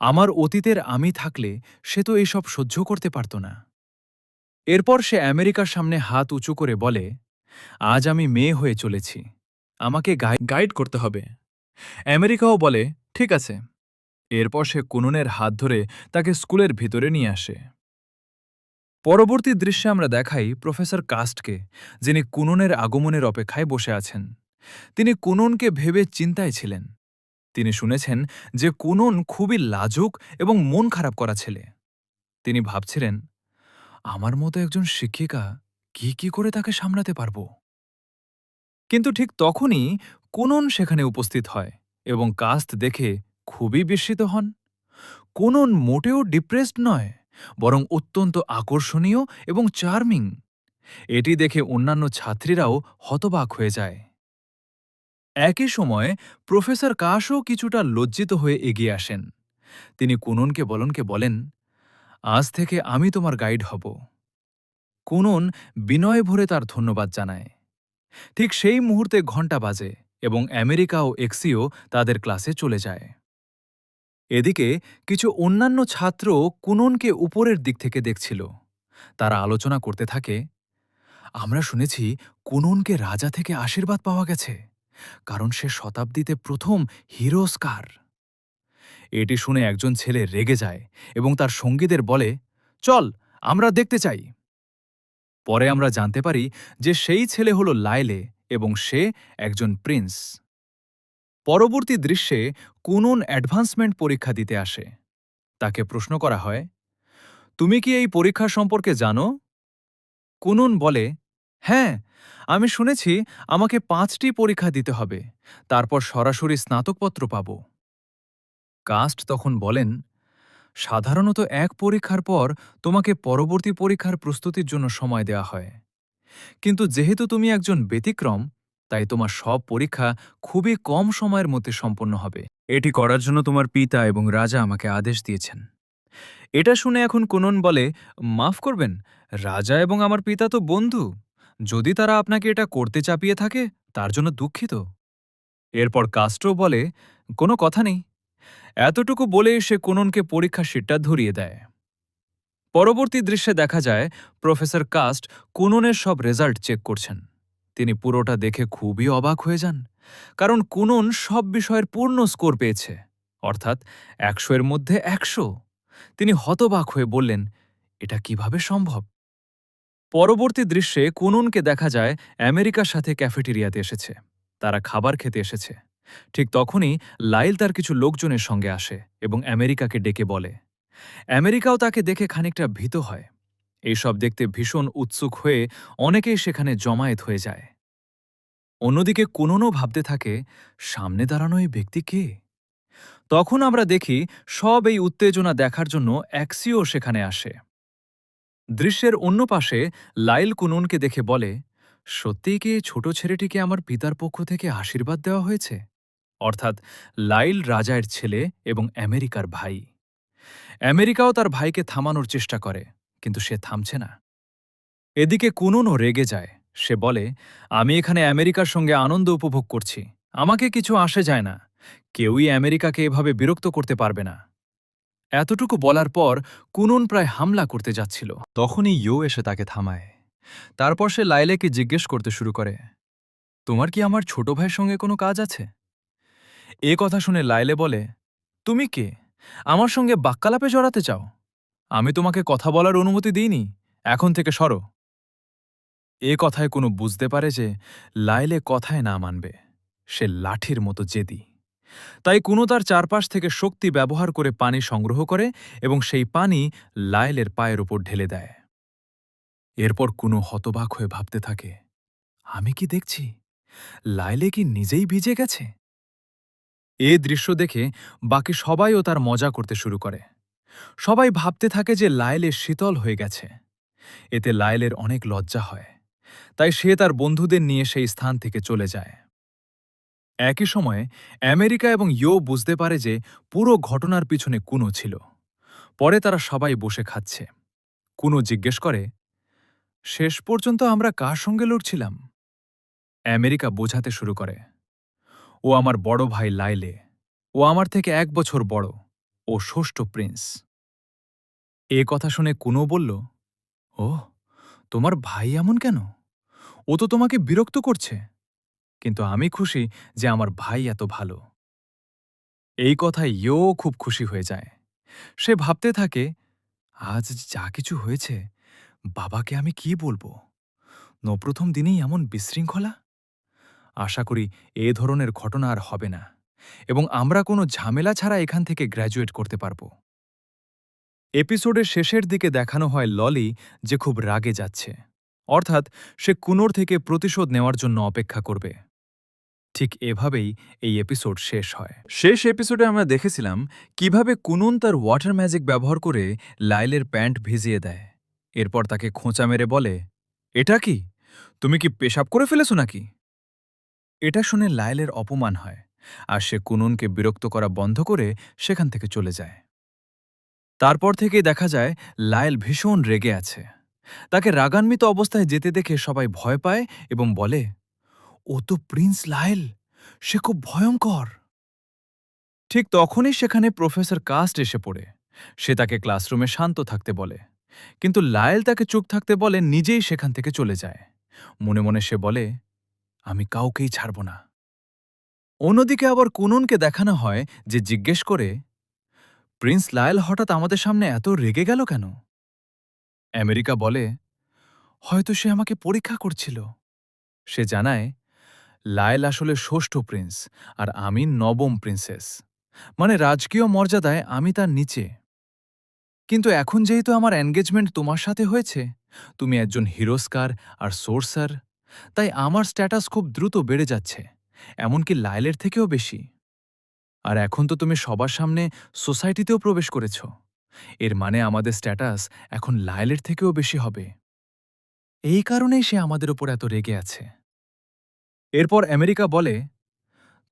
আমার অতীতের আমি থাকলে সে তো এসব সহ্য করতে পারত না। এরপর সে আমেরিকার সামনে হাত উঁচু করে বলে, আজ আমি মেয়ে হয়ে চলেছি, আমাকে গাইড করতে হবে। আমেরিকাও বলে, ঠিক আছে। এরপর সে কুননের হাত ধরে তাকে স্কুলের ভিতরে নিয়ে আসে। পরবর্তী দৃশ্যে আমরা দেখাই প্রফেসর কাস্টকে, যিনি কুননের আগমনের অপেক্ষায় বসে আছেন। তিনি কুননকে ভেবে চিন্তায় ছিলেন। তিনি শুনেছেন যে কুনন খুবই লাজুক এবং মন খারাপ করা ছেলে। তিনি ভাবছিলেন, আমার মতো একজন শিক্ষিকা কি করে তাকে সামলাতে পারব। কিন্তু ঠিক তখনই কুনন সেখানে উপস্থিত হয় এবং কাস্ট দেখে খুবই বিস্মিত হন। কুনন মোটেও ডিপ্রেসড নয়, বরং অত্যন্ত আকর্ষণীয় এবং চার্মিং। এটি দেখে অন্যান্য ছাত্রীরাও হতবাক হয়ে যায়। একই সময় প্রফেসর কাশও কিছুটা লজ্জিত হয়ে এগিয়ে আসেন। তিনি কুননকে বলেন, আজ থেকে আমি তোমার গাইড হব। কুনন বিনয় ভরে তার ধন্যবাদ জানায়। ঠিক সেই মুহূর্তে ঘণ্টা বাজে এবং আমেরিকা ও এক্সিও তাদের ক্লাসে চলে যায়। এদিকে কিছু অন্যান্য ছাত্র কুননকে উপরের দিক থেকে দেখছিল। তারা আলোচনা করতে থাকে, আমরা শুনেছি কুননকে রাজা থেকে আশীর্বাদ পাওয়া গেছে, কারণ সে শতাব্দীতে প্রথম হিরো অস্কার। এটি শুনে একজন ছেলে রেগে যায় এবং তার সঙ্গীদের বলে, চল আমরা দেখতে চাই। পরে আমরা জানতে পারি যে সেই ছেলে হল লাইলে এবং সে একজন প্রিন্স। পরবর্তী দৃশ্যে কুনন অ্যাডভান্সমেন্ট পরীক্ষা দিতে আসে। তাকে প্রশ্ন করা হয়, তুমি কি এই পরীক্ষা সম্পর্কে জানো? কুনন বলে, হ্যাঁ, আমি শুনেছি আমাকে 5টি পরীক্ষা দিতে হবে, তারপর সরাসরি স্নাতকপত্র পাব। কাস্ট তখন বলেন, সাধারণত এক পরীক্ষার পর তোমাকে পরবর্তী পরীক্ষার প্রস্তুতির জন্য সময় দেওয়া হয়, কিন্তু যেহেতু তুমি একজন ব্যতিক্রম, তাই তোমার সব পরীক্ষা খুবই কম সময়ের মধ্যে সম্পন্ন হবে। এটি করার জন্য তোমার পিতা এবং রাজা আমাকে আদেশ দিয়েছেন। এটা শুনে এখন কুনন বলে, মাফ করবেন, রাজা এবং আমার পিতা তো বন্ধু। যদি তারা আপনাকে এটা করতে চাপিয়ে থাকে, তার জন্য দুঃখিত। এরপর কাস্ট্রো বলে, কোনো কথা নেই। এতটুকু বলে সে কুননকে পরীক্ষা শিটটা ধরিয়ে দেয়। পরবর্তী দৃশ্যে দেখা যায় প্রফেসর কাস্ট কুননের সব রেজাল্ট চেক করছেন। তিনি পুরোটা দেখে খুবই অবাক হয়ে যান, কারণ কুনন সব বিষয়ের পূর্ণ স্কোর পেয়েছে, অর্থাৎ 100-এর মধ্যে 100। তিনি হতবাক হয়ে বললেন, এটা কিভাবে সম্ভব? পরবর্তী দৃশ্যে কুননকে দেখা যায় আমেরিকার সাথে ক্যাফেটেরিয়াতে এসেছে। তারা খাবার খেতে এসেছে। ঠিক তখনই লাইল তার কিছু লোকজনের সঙ্গে আসে এবং আমেরিকাকে ডেকে বলে। আমেরিকাও তাকে দেখে খানিকটা ভীত হয়। এইসব দেখতে ভীষণ উৎসুক হয়ে অনেকেই সেখানে জমায়েত হয়ে যায়। অন্যদিকে কুননও ভাবতে থাকে, সামনে দাঁড়ানো এই ব্যক্তি কে? তখন আমরা দেখি সব এই উত্তেজনা দেখার জন্য অ্যাক্সিও সেখানে আসে। দৃশ্যের অন্য পাশে লাইল কুননকে দেখে বলে, সত্যিই কি এই ছোট ছেলেটিকে আমার পিতার পক্ষ থেকে আশীর্বাদ দেওয়া হয়েছে? অর্থাৎ লাইল রাজার ছেলে এবং আমেরিকার ভাই। আমেরিকাও তার ভাইকে থামানোর চেষ্টা করে, কিন্তু সে থামছে না। এদিকে কুননও রেগে যায়। সে বলে, আমি এখানে আমেরিকার সঙ্গে আনন্দ উপভোগ করছি, আমাকে কিছু আসে যায় না। কেউই আমেরিকাকে এভাবে বিরক্ত করতে পারবে না। এতটুকু বলার পর কুনন প্রায় হামলা করতে যাচ্ছিল। তখনই ইয়ো এসে তাকে থামায়। তারপর সে লাইলেকে জিজ্ঞেস করতে শুরু করে, তোমার কি আমার ছোট ভাইয়ের সঙ্গে কোনো কাজ আছে? এ কথা শুনে লাইলে বলে, তুমি কে? আমার সঙ্গে বাক্যালাপে জড়াতে চাও? আমি তোমাকে কথা বলার অনুমতি দিইনি, এখন থেকে সরো। এ কথায় কোনো বুঝতে পারে যে লাইলে কথায় না মানবে। সে লাঠির মতো জেদি। তাই কুনো তার চারপাশ থেকে শক্তি ব্যবহার করে পানি সংগ্রহ করে এবং সেই পানি লাইলের পায়ের উপর ঢেলে দেয়। এরপর কুনো হতবাক হয়ে ভাবতে থাকে, আমি কি দেখছি? লাইলে কি নিজেই ভিজে গেছে? এ দৃশ্য দেখে বাকি সবাইও তার মজা করতে শুরু করে। সবাই ভাবতে থাকে যে লাইলে শীতল হয়ে গেছে। এতে লাইলের অনেক লজ্জা হয়, তাই সে তার বন্ধুদের নিয়ে সেই স্থান থেকে চলে যায়। একই সময়ে আমেরিকা এবং ইয়ো বুঝতে পারে যে পুরো ঘটনার পিছনে কুনো ছিল। পরে তারা সবাই বসে খাচ্ছে। কুনো জিজ্ঞেস করে, শেষ পর্যন্ত আমরা কার সঙ্গে লড়ছিলাম? আমেরিকা বোঝাতে শুরু করে, ও আমার বড় ভাই লাইলে। ও আমার থেকে 1 বছর বড়। ও ষষ্ঠ প্রিন্স। এ কথা শুনে কুনো বলল, ওহ, তোমার ভাই এমন কেন? ও তো তোমাকে বিরক্ত করছে। কিন্তু আমি খুশি যে আমার ভাই এত ভালো। এই কথায় ইও খুব খুশি হয়ে যায়। সে ভাবতে থাকে, আজ যা কিছু হয়েছে, বাবাকে আমি কি বলবো? প্রথম দিনেই এমন বিশৃঙ্খলা। আশা করি এ ধরনের ঘটনা আর হবে না, এবং আমরা কোনো ঝামেলা ছাড়া এখান থেকে গ্র্যাজুয়েট করতে পারব। এপিসোডের শেষের দিকে দেখানো হয় ললি যে খুব রাগে যাচ্ছে, অর্থাৎ সে কুনোর থেকে প্রতিশোধ নেওয়ার জন্য অপেক্ষা করবে। ঠিক এভাবেই এই এপিসোড শেষ হয়। শেষ এপিসোডে আমরা দেখেছিলাম কিভাবে কুনুন তার ওয়াটার ম্যাজিক ব্যবহার করে লাইলের প্যান্ট ভিজিয়ে দেয়। এরপর তাকে খোঁচা মেরে বলে, এটা কি? তুমি কি পেশাব করে ফেলেছো নাকি? এটা শুনে লাইলের অপমান হয়, আর সে কুনুনকে বিরক্ত করা বন্ধ করে সেখান থেকে চলে যায়। তারপর থেকেই দেখা যায় লাইল ভীষণ রেগে আছে। তাকে রাগান্বিত অবস্থায় যেতে দেখে সবাই ভয় পায় এবং বলে, ও তো প্রিন্স লাইল, সে খুব ভয়ঙ্কর। ঠিক তখনই সেখানে প্রফেসর কাস্ট এসে পড়ে। সে তাকে ক্লাসরুমে শান্ত থাকতে বলে, কিন্তু লায়েল তাকে চুপ থাকতে বলে নিজেই সেখান থেকে চলে যায়। মনে মনে সে বলে, আমি কাউকেই ছাড়ব না। অন্যদিকে আবার কুনুনকে দেখানো হয় যে জিজ্ঞেস করে, প্রিন্স লায়েল হঠাৎ আমাদের সামনে এত রেগে গেল কেন? আমেরিকা বলে, হয়তো সে আমাকে পরীক্ষা করছিল। সে জানায়, লায়েল আসলে ষষ্ঠ প্রিন্স আর আমি নবম প্রিন্সেস, মানে রাজকীয় মর্যাদায় আমি তার নিচে। কিন্তু এখন যেহেতু আমার এনগেজমেন্ট তোমার সাথে হয়েছে, তুমি একজন হিরোস্কার আর সোর্সার, তাই আমার স্ট্যাটাস খুব দ্রুত বেড়ে যাচ্ছে, এমনকি লাইলের থেকেও বেশি। আর এখন তো তুমি সবার সামনে সোসাইটিতেও প্রবেশ করেছ। এর মানে আমাদের স্ট্যাটাস এখন লাইলের থেকেও বেশি হবে। এই কারণেই সে আমাদের ওপর এত রেগে আছে। এরপর আমেরিকা বলে,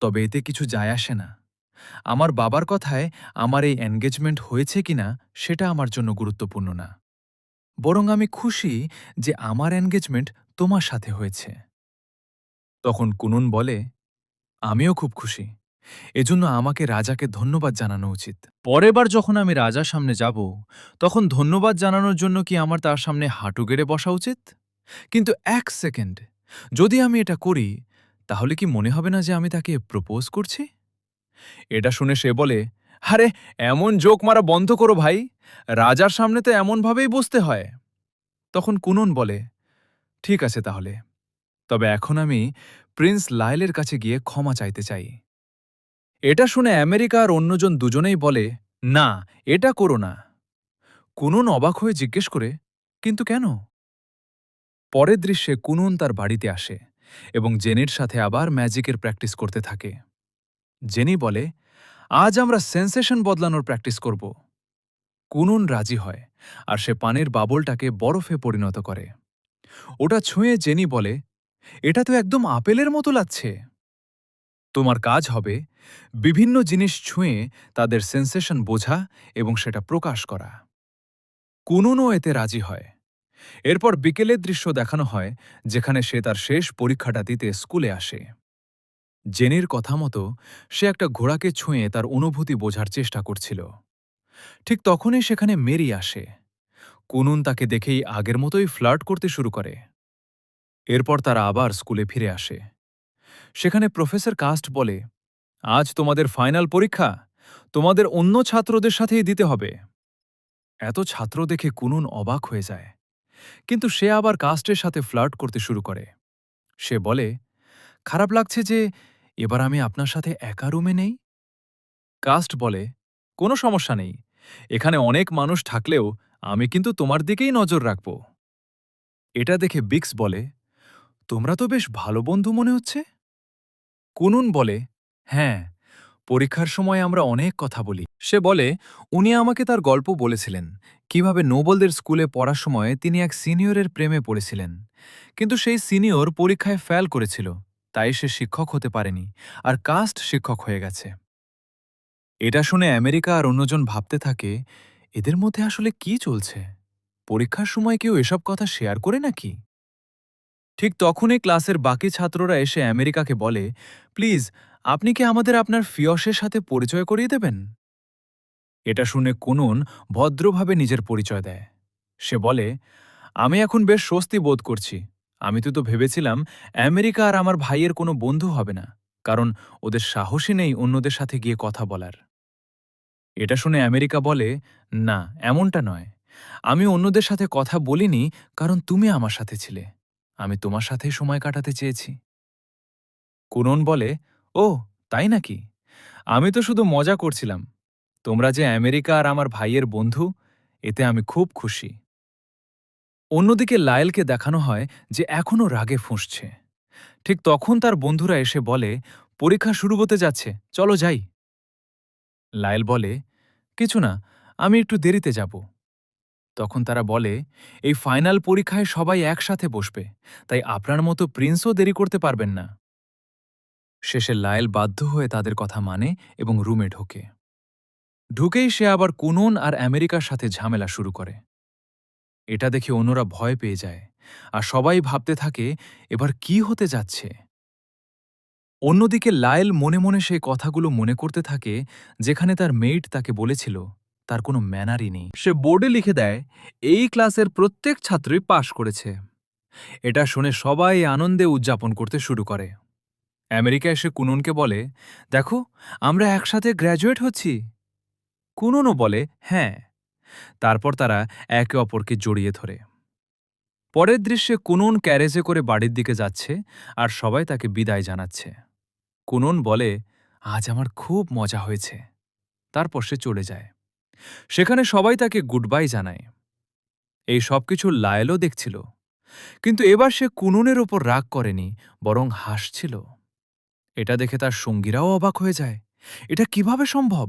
তবে এতে কিছু যায় আসে না। আমার বাবার কথায় আমার এই এনগেজমেন্ট হয়েছে কিনা সেটা আমার জন্য গুরুত্বপূর্ণ না। বরং আমি খুশি যে আমার এনগেজমেন্ট তোমার সাথে হয়েছে। তখন কুনুন বলে, আমিও খুব খুশি। এজন্য আমাকে রাজাকে ধন্যবাদ জানানো উচিত। পরেরবার যখন আমি রাজার সামনে যাব, তখন ধন্যবাদ জানানোর জন্য কি আমার তার সামনে হাঁটু গেড়ে বসা উচিত? কিন্তু 1 সেকেন্ড, যদি আমি এটা করি, তাহলে কি মনে হবে না যে আমি তাকে প্রপোজ করছি? এটা শুনে সে বলে, আরে, এমন জোক মারা বন্ধ করো ভাই। রাজার সামনে তো এমনভাবেই বসতে হয়। তখন কুনুন বলে, ঠিক আছে তাহলে, তবে এখন আমি প্রিন্স লাইলের কাছে গিয়ে ক্ষমা চাইতে চাই। এটা শুনে আমেরিকা আর অন্যজন দুজনেই বলে, না, এটা করো না। কুনুন অবাক হয়ে জিজ্ঞেস করে, কিন্তু কেন? পরের দৃশ্যে কুনুন তার বাড়িতে আসে এবং জেনির সাথে আবার ম্যাজিকের প্র্যাকটিস করতে থাকে। জেনি বলে, আজ আমরা সেন্সেশন বদলানোর প্র্যাকটিস করব। কুনুন রাজি হয়, আর সে পানির বাবলটাকে বরফে পরিণত করে। ওটা ছুঁয়ে জেনি বলে, এটা তো একদম আপেলের মতো লাগছে। তোমার কাজ হবে বিভিন্ন জিনিস ছুঁয়ে তাদের সেন্সেশন বোঝা এবং সেটা প্রকাশ করা। কুনুনও এতে রাজি হয়। এরপর বিকেলের দৃশ্য দেখানো হয়, যেখানে সে তার শেষ পরীক্ষাটা দিতে স্কুলে আসে। জেনির কথা মতো সে একটা ঘোড়াকে ছুঁয়ে তার অনুভূতি বোঝার চেষ্টা করছিল। ঠিক তখনই সেখানে মেরি আসে। কুনুন তাকে দেখেই আগের মতোই ফ্লার্ট করতে শুরু করে। এরপর তারা আবার স্কুলে ফিরে আসে। সেখানে প্রফেসর কাস্ট বলে, আজ তোমাদের ফাইনাল পরীক্ষা, তোমাদের অন্য ছাত্রদের সাথেই দিতে হবে। এত ছাত্র দেখে কুনুন অবাক হয়ে যায়, কিন্তু সে আবার কাস্টের সাথে ফ্লার্ট করতে শুরু করে। সে বলে, খারাপ লাগছে যে এবার আমি আপনার সাথে একা রুমে নেই। কাস্ট বলে, কোনো সমস্যা নেই, এখানে অনেক মানুষ থাকলেও আমি কিন্তু তোমার দিকেই নজর রাখব। এটা দেখে বিক্স বলে, তোমরা তো বেশ ভালো বন্ধু মনে হচ্ছে। কুনুন বলে, হ্যাঁ, পরীক্ষার সময় আমরা অনেক কথা বলি। সে বলে, উনি আমাকে তার গল্প বলেছিলেন কিভাবে নোবেলদের স্কুলে পড়ার সময় তিনি এক সিনিয়রের প্রেমে পড়েছিলেন, কিন্তু সেই সিনিয়র পরীক্ষায় ফেল করেছিল, তাই সে শিক্ষক হতে পারেনি, আর কাস্ট শিক্ষক হয়ে গেছে। এটা শুনে আমেরিকা আর অন্যজন ভাবতে থাকে, এদের মধ্যে আসলে কি চলছে? পরীক্ষার সময় কেউ এসব কথা শেয়ার করে নাকি? ঠিক তখনই ক্লাসের বাকি ছাত্ররা এসে আমেরিকাকে বলে, প্লিজ, আপনি কি আমাদের আপনার ফিয়সের সাথে পরিচয় করিয়ে দেবেন? এটা শুনে কুনুন ভদ্রভাবে নিজের পরিচয় দেয়। সে বলে, আমি এখন বেশ স্বস্তি বোধ করছি। আমি তো ভেবেছিলাম আমেরিকা আর আমার ভাইয়ের কোনো বন্ধু হবে না, কারণ ওদের সাহসই নেই অন্যদের সাথে গিয়ে কথা বলার। এটা শুনে আমেরিকা বলে, না, এমনটা নয়। আমি অন্যদের সাথে কথা বলিনি, কারণ তুমি আমার সাথে ছিলে। আমি তোমার সাথেই সময় কাটাতে চেয়েছি। কুনন বলে, ও, তাই নাকি? আমি তো শুধু মজা করছিলাম। তোমরা যে আমেরিকা আর আমার ভাইয়ের বন্ধু, এতে আমি খুব খুশি। অন্যদিকে লায়েলকে দেখানো হয় যে এখনও রাগে ফুঁসছে। ঠিক তখন তার বন্ধুরা এসে বলে, পরীক্ষা শুরু হতে যাচ্ছে, চলো যাই। লায়েল বলে, কিছু না, আমি একটু দেরিতে যাব। তখন তারা বলে, এই ফাইনাল পরীক্ষায় সবাই একসাথে বসবে, তাই আপনার মতো প্রিন্সও দেরি করতে পারবেন না। শেষে লায়েল বাধ্য হয়ে তাদের কথা মানে এবং রুমে ঢোকে। ঢুকেই সে আবার কুনন আর আমেরিকার সাথে ঝামেলা শুরু করে। এটা দেখে অন্যরা ভয় পেয়ে যায়, আর সবাই ভাবতে থাকে এবার কি হতে যাচ্ছে। অন্যদিকে লায়েল মনে মনে সেই কথাগুলো মনে করতে থাকে যেখানে তার মেইট তাকে বলেছিল তার কোনো ম্যানারই নেই। সে বোর্ডে লিখে দেয়, এই ক্লাসের প্রত্যেক ছাত্রই পাশ করেছে। এটা শুনে সবাই আনন্দে উদযাপন করতে শুরু করে। আমেরিকা এসে কুননকে বলে, দেখো, আমরা একসাথে গ্র্যাজুয়েট হচ্ছি। কুননও বলে, হ্যাঁ। তারপর তারা একে অপরকে জড়িয়ে ধরে। পরের দৃশ্যে কুনন ক্যারেজে করে বাড়ির দিকে যাচ্ছে, আর সবাই তাকে বিদায় জানাচ্ছে। কুনন বলে, আজ আমার খুব মজা হয়েছে। তারপর সে চলে যায়। সেখানে সবাই তাকে গুড বাই জানায়। এই সবকিছু লায়েলও দেখছিল, কিন্তু এবার সে কুননের ওপর রাগ করেনি, বরং হাসছিল। এটা দেখে তার সঙ্গীরাও অবাক হয়ে যায়, এটা কিভাবে সম্ভব?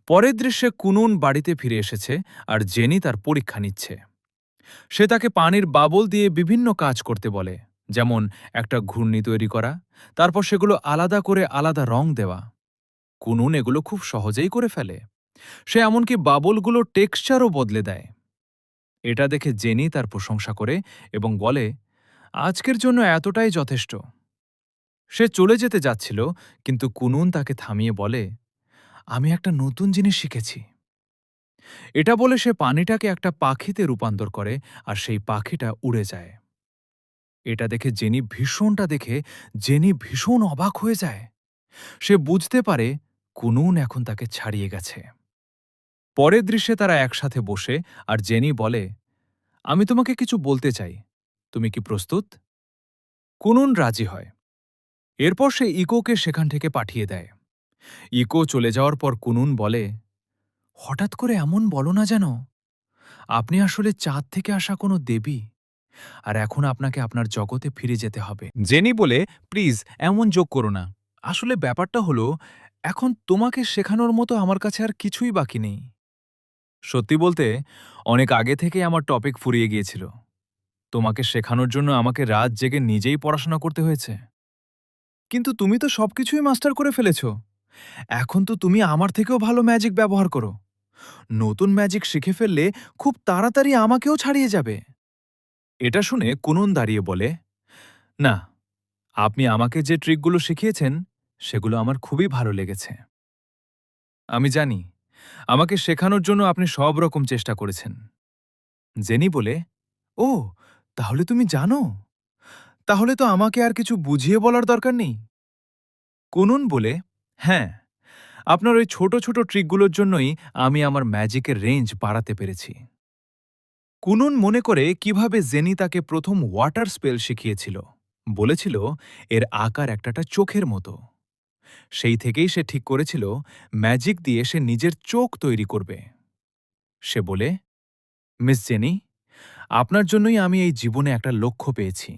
পরের দৃশ্যে কুনন বাড়িতে ফিরে এসেছে, আর জেনি তার পরীক্ষা নিচ্ছে। সে তাকে পানির বাবল দিয়ে বিভিন্ন কাজ করতে বলে, যেমন একটা ঘূর্ণি তৈরি করা, তারপর সেগুলো আলাদা করে আলাদা রং দেওয়া। কুনুন এগুলো খুব সহজেই করে ফেলে। সে এমনকি বাবলগুলোর টেক্সচারও বদলে দেয়। এটা দেখে জেনি তার প্রশংসা করে এবং বলে, আজকের জন্য এতটাই যথেষ্ট। সে চলে যেতে যাচ্ছিল, কিন্তু কুনুন তাকে থামিয়ে বলে, আমি একটা নতুন জিনিস শিখেছি। এটা বলে সে পানিটাকে একটা পাখিতে রূপান্তর করে, আর সেই পাখিটা উড়ে যায়। এটা দেখে জেনি ভীষণ অবাক হয়ে যায়। সে বুঝতে পারে কুনুন এখন তাকে ছাড়িয়ে গেছে। পরের দৃশ্যে তারা একসাথে বসে, আর জেনি বলে, আমি তোমাকে কিছু বলতে চাই, তুমি কি প্রস্তুত? কুনুন রাজি হয়। এরপর সে ইকোকে সেখান থেকে পাঠিয়ে দেয়। ইকো চলে যাওয়ার পর কুনুন বলে, হঠাৎ করে এমন বলো না যেন। আপনি আসলে চাঁদ থেকে আসা কোনো দেবী, আর এখন আপনাকে আপনার জগতে ফিরে যেতে হবে। জেনি বলে, প্লিজ এমন যোগ করো না। আসলে ব্যাপারটা হলো, এখন তোমাকে শেখানোর মতো আমার কাছে আর কিছুই বাকি নেই। সত্যি বলতে, অনেক আগে থেকেই আমার টপিক ফুরিয়ে গিয়েছিল। তোমাকে শেখানোর জন্য আমাকে রাত জেগে নিজেই পড়াশোনা করতে হয়েছে। কিন্তু তুমি তো সবকিছুই মাস্টার করে ফেলেছ। এখন তো তুমি আমার থেকেও ভালো ম্যাজিক ব্যবহার করো। নতুন ম্যাজিক শিখে ফেললে খুব তাড়াতাড়ি আমাকেও ছাড়িয়ে যাবে। এটা শুনে কুনুন দাঁড়িয়ে বলে, না, আপনি আমাকে যে ট্রিকগুলো শিখিয়েছেন সেগুলো আমার খুবই ভালো লেগেছে। আমি জানি, আমাকে শেখানোর জন্য আপনি সব রকম চেষ্টা করেছেন। জেনি বলে, ও, তাহলে তুমি জানো? তাহলে তো আমাকে আর কিছু বুঝিয়ে বলার দরকার নেই। কুনুন বলে, হ্যাঁ, আপনার ওই ছোট ছোট ট্রিকগুলোর জন্যই আমি আমার ম্যাজিকের রেঞ্জ বাড়াতে পেরেছি। কুনুন মনে করে কিভাবে জেনি তাকে প্রথম ওয়াটার স্পেল শিখিয়েছিল। বলেছিল এর আকার একটা চোখের মতো। সেই থেকেই সে ঠিক করেছিল ম্যাজিক দিয়ে সে নিজের চোখ তৈরি করবে। সে বলে, মিস জেনি, আপনার জন্যই আমি এই জীবনে একটা লক্ষ্য পেয়েছি।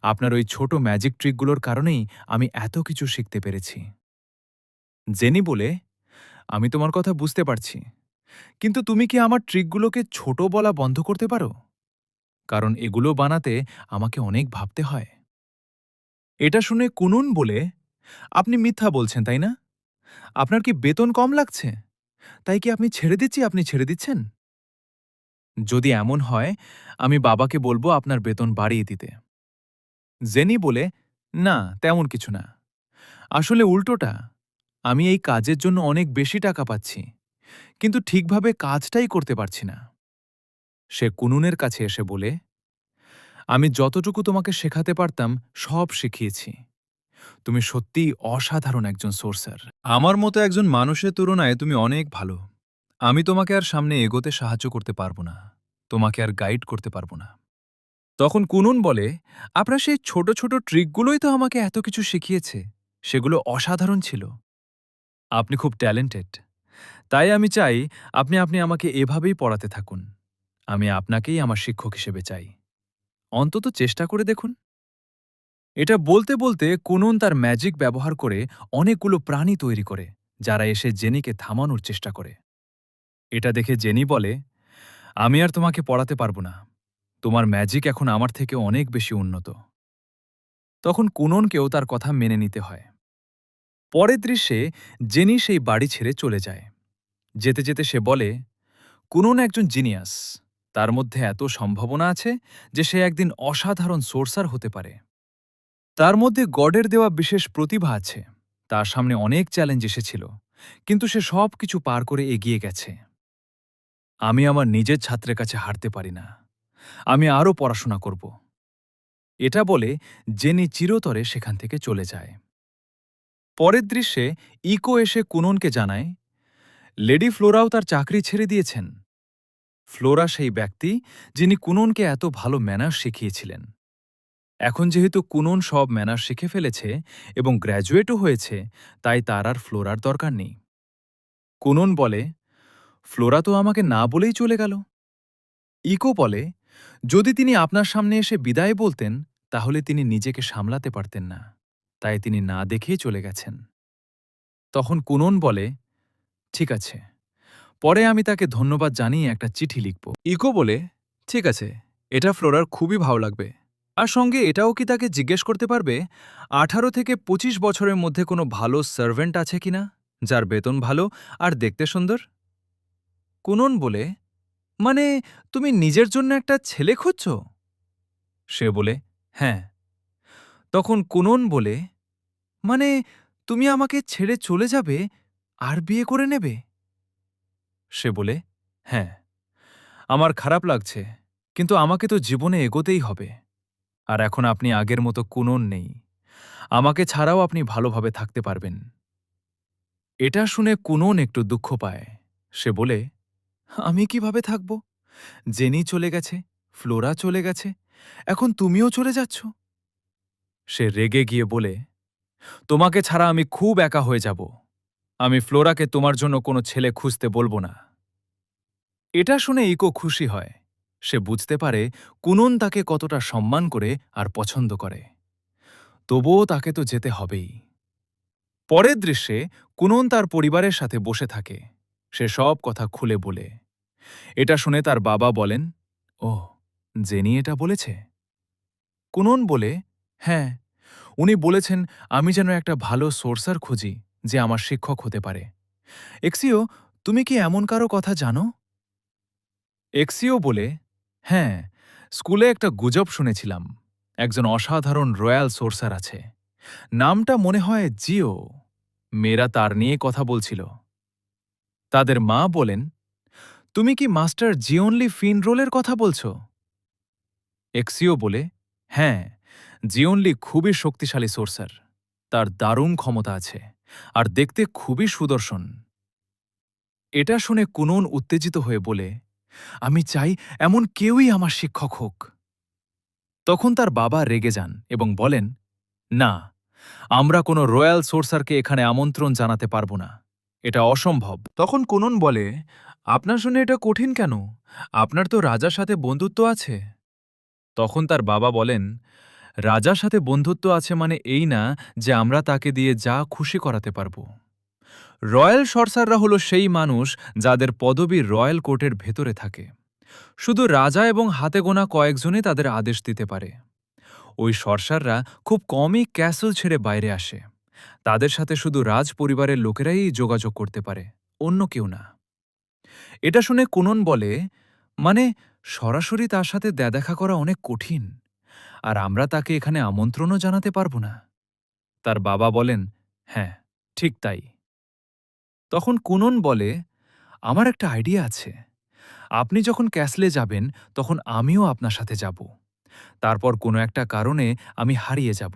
আপনার ওই ছোট ম্যাজিক ট্রিকগুলোর কারণেই আমি এত কিছু শিখতে পেরেছি। জেনি বলে, আমি তোমার কথা বুঝতে পারছি, কিন্তু তুমি কি আমার ট্রিকগুলোকে ছোট বলা বন্ধ করতে পারো? কারণ এগুলো বানাতে আমাকে অনেক ভাবতে হয়। এটা শুনে কুনুন বলে, আপনি মিথ্যা বলছেন, তাই না? আপনার কি বেতন কম লাগছে? তাই কি আপনি ছেড়ে দিচ্ছেন? যদি এমন হয়, আমি বাবাকে বলবো আপনার বেতন বাড়িয়ে দিতে। জেনি বলে, না, তেমন কিছু না। আসলে উল্টোটা, আমি এই কাজের জন্য অনেক বেশি টাকা পাচ্ছি, কিন্তু ঠিকভাবে কাজটাই করতে পারছি না। সে কুনুনের কাছে এসে বলে, আমি যতটুকু তোমাকে শেখাতে পারতাম সব শিখিয়েছি। তুমি সত্যিই অসাধারণ একজন সোর্সার। আমার মতো একজন মানুষের তুলনায় তুমি অনেক ভালো। আমি তোমাকে আর সামনে এগোতে সাহায্য করতে পারবো না, তোমাকে আর গাইড করতে পারবো না। তখন কুনুন বলে, আপনার সেই ছোট ছোট ট্রিকগুলোই তো আমাকে এত কিছু শিখিয়েছে, সেগুলো অসাধারণ ছিল। আপনি খুব ট্যালেন্টেড, তাই আমি চাই আপনি আপনি আমাকে এভাবেই পড়াতে থাকুন। আমি আপনাকেই আমার শিক্ষক হিসেবে চাই। অন্তত চেষ্টা করে দেখুন। এটা বলতে বলতে কুনুন তার ম্যাজিক ব্যবহার করে অনেকগুলো প্রাণী তৈরি করে, যারা এসে জেনিকে থামানোর চেষ্টা করে। এটা দেখে জেনি বলে, আমি আর তোমাকে পড়াতে পারবো না, তোমার ম্যাজিক এখন আমার থেকে অনেক বেশি উন্নত। তখন কুননকেও তার কথা মেনে নিতে হয়। পরের দৃশ্যে জেনি সেই বাড়ি ছেড়ে চলে যায়। যেতে যেতে সে বলে, কুনন একজন জিনিয়াস, তার মধ্যে এত সম্ভাবনা আছে যে সে একদিন অসাধারণ সোর্সার হতে পারে। তার মধ্যে গডের দেওয়া বিশেষ প্রতিভা আছে। তার সামনে অনেক চ্যালেঞ্জ এসেছিল, কিন্তু সে সব কিছু পার করে এগিয়ে গেছে। আমি আমার নিজের ছাত্রের কাছে হারতে পারি না, আমি আরও পড়াশোনা করব। এটা বলে জেনি চিরতরে সেখান থেকে চলে যায়। পরের দৃশ্যে ইকো এসে কুননকে জানায়, লেডি ফ্লোরাও তার চাকরি ছেড়ে দিয়েছেন। ফ্লোরা সেই ব্যক্তি যিনি কুননকে এত ভালো ম্যানার শিখিয়েছিলেন। এখন যেহেতু কুনন সব ম্যানার শিখে ফেলেছে এবং গ্র্যাজুয়েটও হয়েছে, তাই তার আর ফ্লোরার দরকার নেই। কুনন বলে, ফ্লোরা তো আমাকে না বলেই চলে গেল। ইকো বলে, যদি তিনি আপনার সামনে এসে বিদায় বলতেন তাহলে তিনি নিজেকে সামলাতে পারতেন না, তাই তিনি না দেখেই চলে গেছেন। তখন কুনন বলে, ঠিক আছে, পরে আমি তাকে ধন্যবাদ জানিয়ে একটা চিঠি লিখব। ইকো বলে, ঠিক আছে, এটা ফ্লোরার খুবই ভালো লাগবে। আর সঙ্গে এটাও কি তাকে জিজ্ঞেস করতে পারবে 18 থেকে 25 বছরের মধ্যে কোনো ভালো সার্ভেন্ট আছে কিনা, যার বেতন ভালো আর দেখতে সুন্দর? কুনন বলে, মানে তুমি নিজের জন্য একটা ছেলে খুঁজছ? সে বলে, হ্যাঁ। তখন কুনন বলে, মানে তুমি আমাকে ছেড়ে চলে যাবে আর বিয়ে করে নেবে? সে বলে, হ্যাঁ, আমার খারাপ লাগছে, কিন্তু আমাকে তো জীবনে এগোতেই হবে। আর এখন আপনি আগের মতো কুনন নেই, আমাকে ছাড়াও আপনি ভালোভাবে থাকতে পারবেন। এটা শুনে কুনন একটু দুঃখ পায়। সে বলে, আমি কিভাবে থাকব? জেনি চলে গেছে, ফ্লোরা চলে গেছে, এখন তুমিও চলে যাচ্ছ। সে রেগে গিয়ে বলে, তোমাকে ছাড়া আমি খুব একা হয়ে যাব। আমি ফ্লোরাকে তোমার জন্য কোনো ছেলে খুঁজতে বলবো না। এটা শুনে ইকো খুশি হয়। সে বুঝতে পারে কুনন তাকে কতটা সম্মান করে আর পছন্দ করে। তবুও তাকে তো যেতে হবেই। পরের দৃশ্যে কুনন তার পরিবারের সাথে বসে থাকে। সে সব কথা খুলে বলে। এটা শুনে তার বাবা বলেন, ওহ, জেনি এটা বলেছে? কুনন বলে, হ্যাঁ, উনি বলেছেন আমি যেন একটা ভালো সোর্সার খুঁজি যে আমার শিক্ষক হতে পারে। এক্সিও, তুমি কি এমন কারো কথা জানো? এক্সিও বলে, হ্যাঁ, স্কুলে একটা গুজব শুনেছিলাম, একজন অসাধারণ রয়্যাল সোর্সার আছে, নামটা মনে হয় জিও। মেয়েরা তার নিয়ে কথা বলছিল। তাদের মা বলেন, তুমি কি মাস্টার জিওনলি ফিনরোলের কথা বলছ? এক্সিও বলে, হ্যাঁ, জিওনলি খুবই শক্তিশালী সোর্সার, তার দারুণ ক্ষমতা আছে আর দেখতে খুবই সুদর্শন। এটা শুনে কুনন উত্তেজিত হয়ে বলে, আমি চাই এমন কেউই আমার শিক্ষক হোক। তখন তার বাবা রেগে যান এবং বলেন, না, আমরা কোনো রয়্যাল সোর্সারকে এখানে আমন্ত্রণ জানাতে পারব না, এটা অসম্ভব। তখন কুনন বলে, আপনার শুনে এটা কঠিন কেন? আপনার তো রাজার সাথে বন্ধুত্ব আছে। তখন তার বাবা বলেন, রাজার সাথে বন্ধুত্ব আছে মানে এই না যে আমরা তাকে দিয়ে যা খুশি করাতে পারব। রয়্যাল সর্সাররা হলো সেই মানুষ যাদের পদবি রয়্যাল কোর্টের ভেতরে থাকে। শুধু রাজা এবং হাতে গোনা কয়েকজনই তাদের আদেশ দিতে পারে। ওই সর্সাররা খুব কমই ক্যাসল ছেড়ে বাইরে আসে। তাদের সাথে শুধু রাজ পরিবারের লোকেরাই যোগাযোগ করতে পারে, অন্য কেউ না। এটা শুনে কুনন বলে, মানে সরাসরি তার সাথে দেখা করা অনেক কঠিন, আর আমরা তাকে এখানে আমন্ত্রণও জানাতে পারব না। তার বাবা বলেন, হ্যাঁ, ঠিক তাই। তখন কুনন বলে, আমার একটা আইডিয়া আছে। আপনি যখন ক্যাসলে যাবেন তখন আমিও আপনার সাথে যাব। তারপর কোনো একটা কারণে আমি হারিয়ে যাব।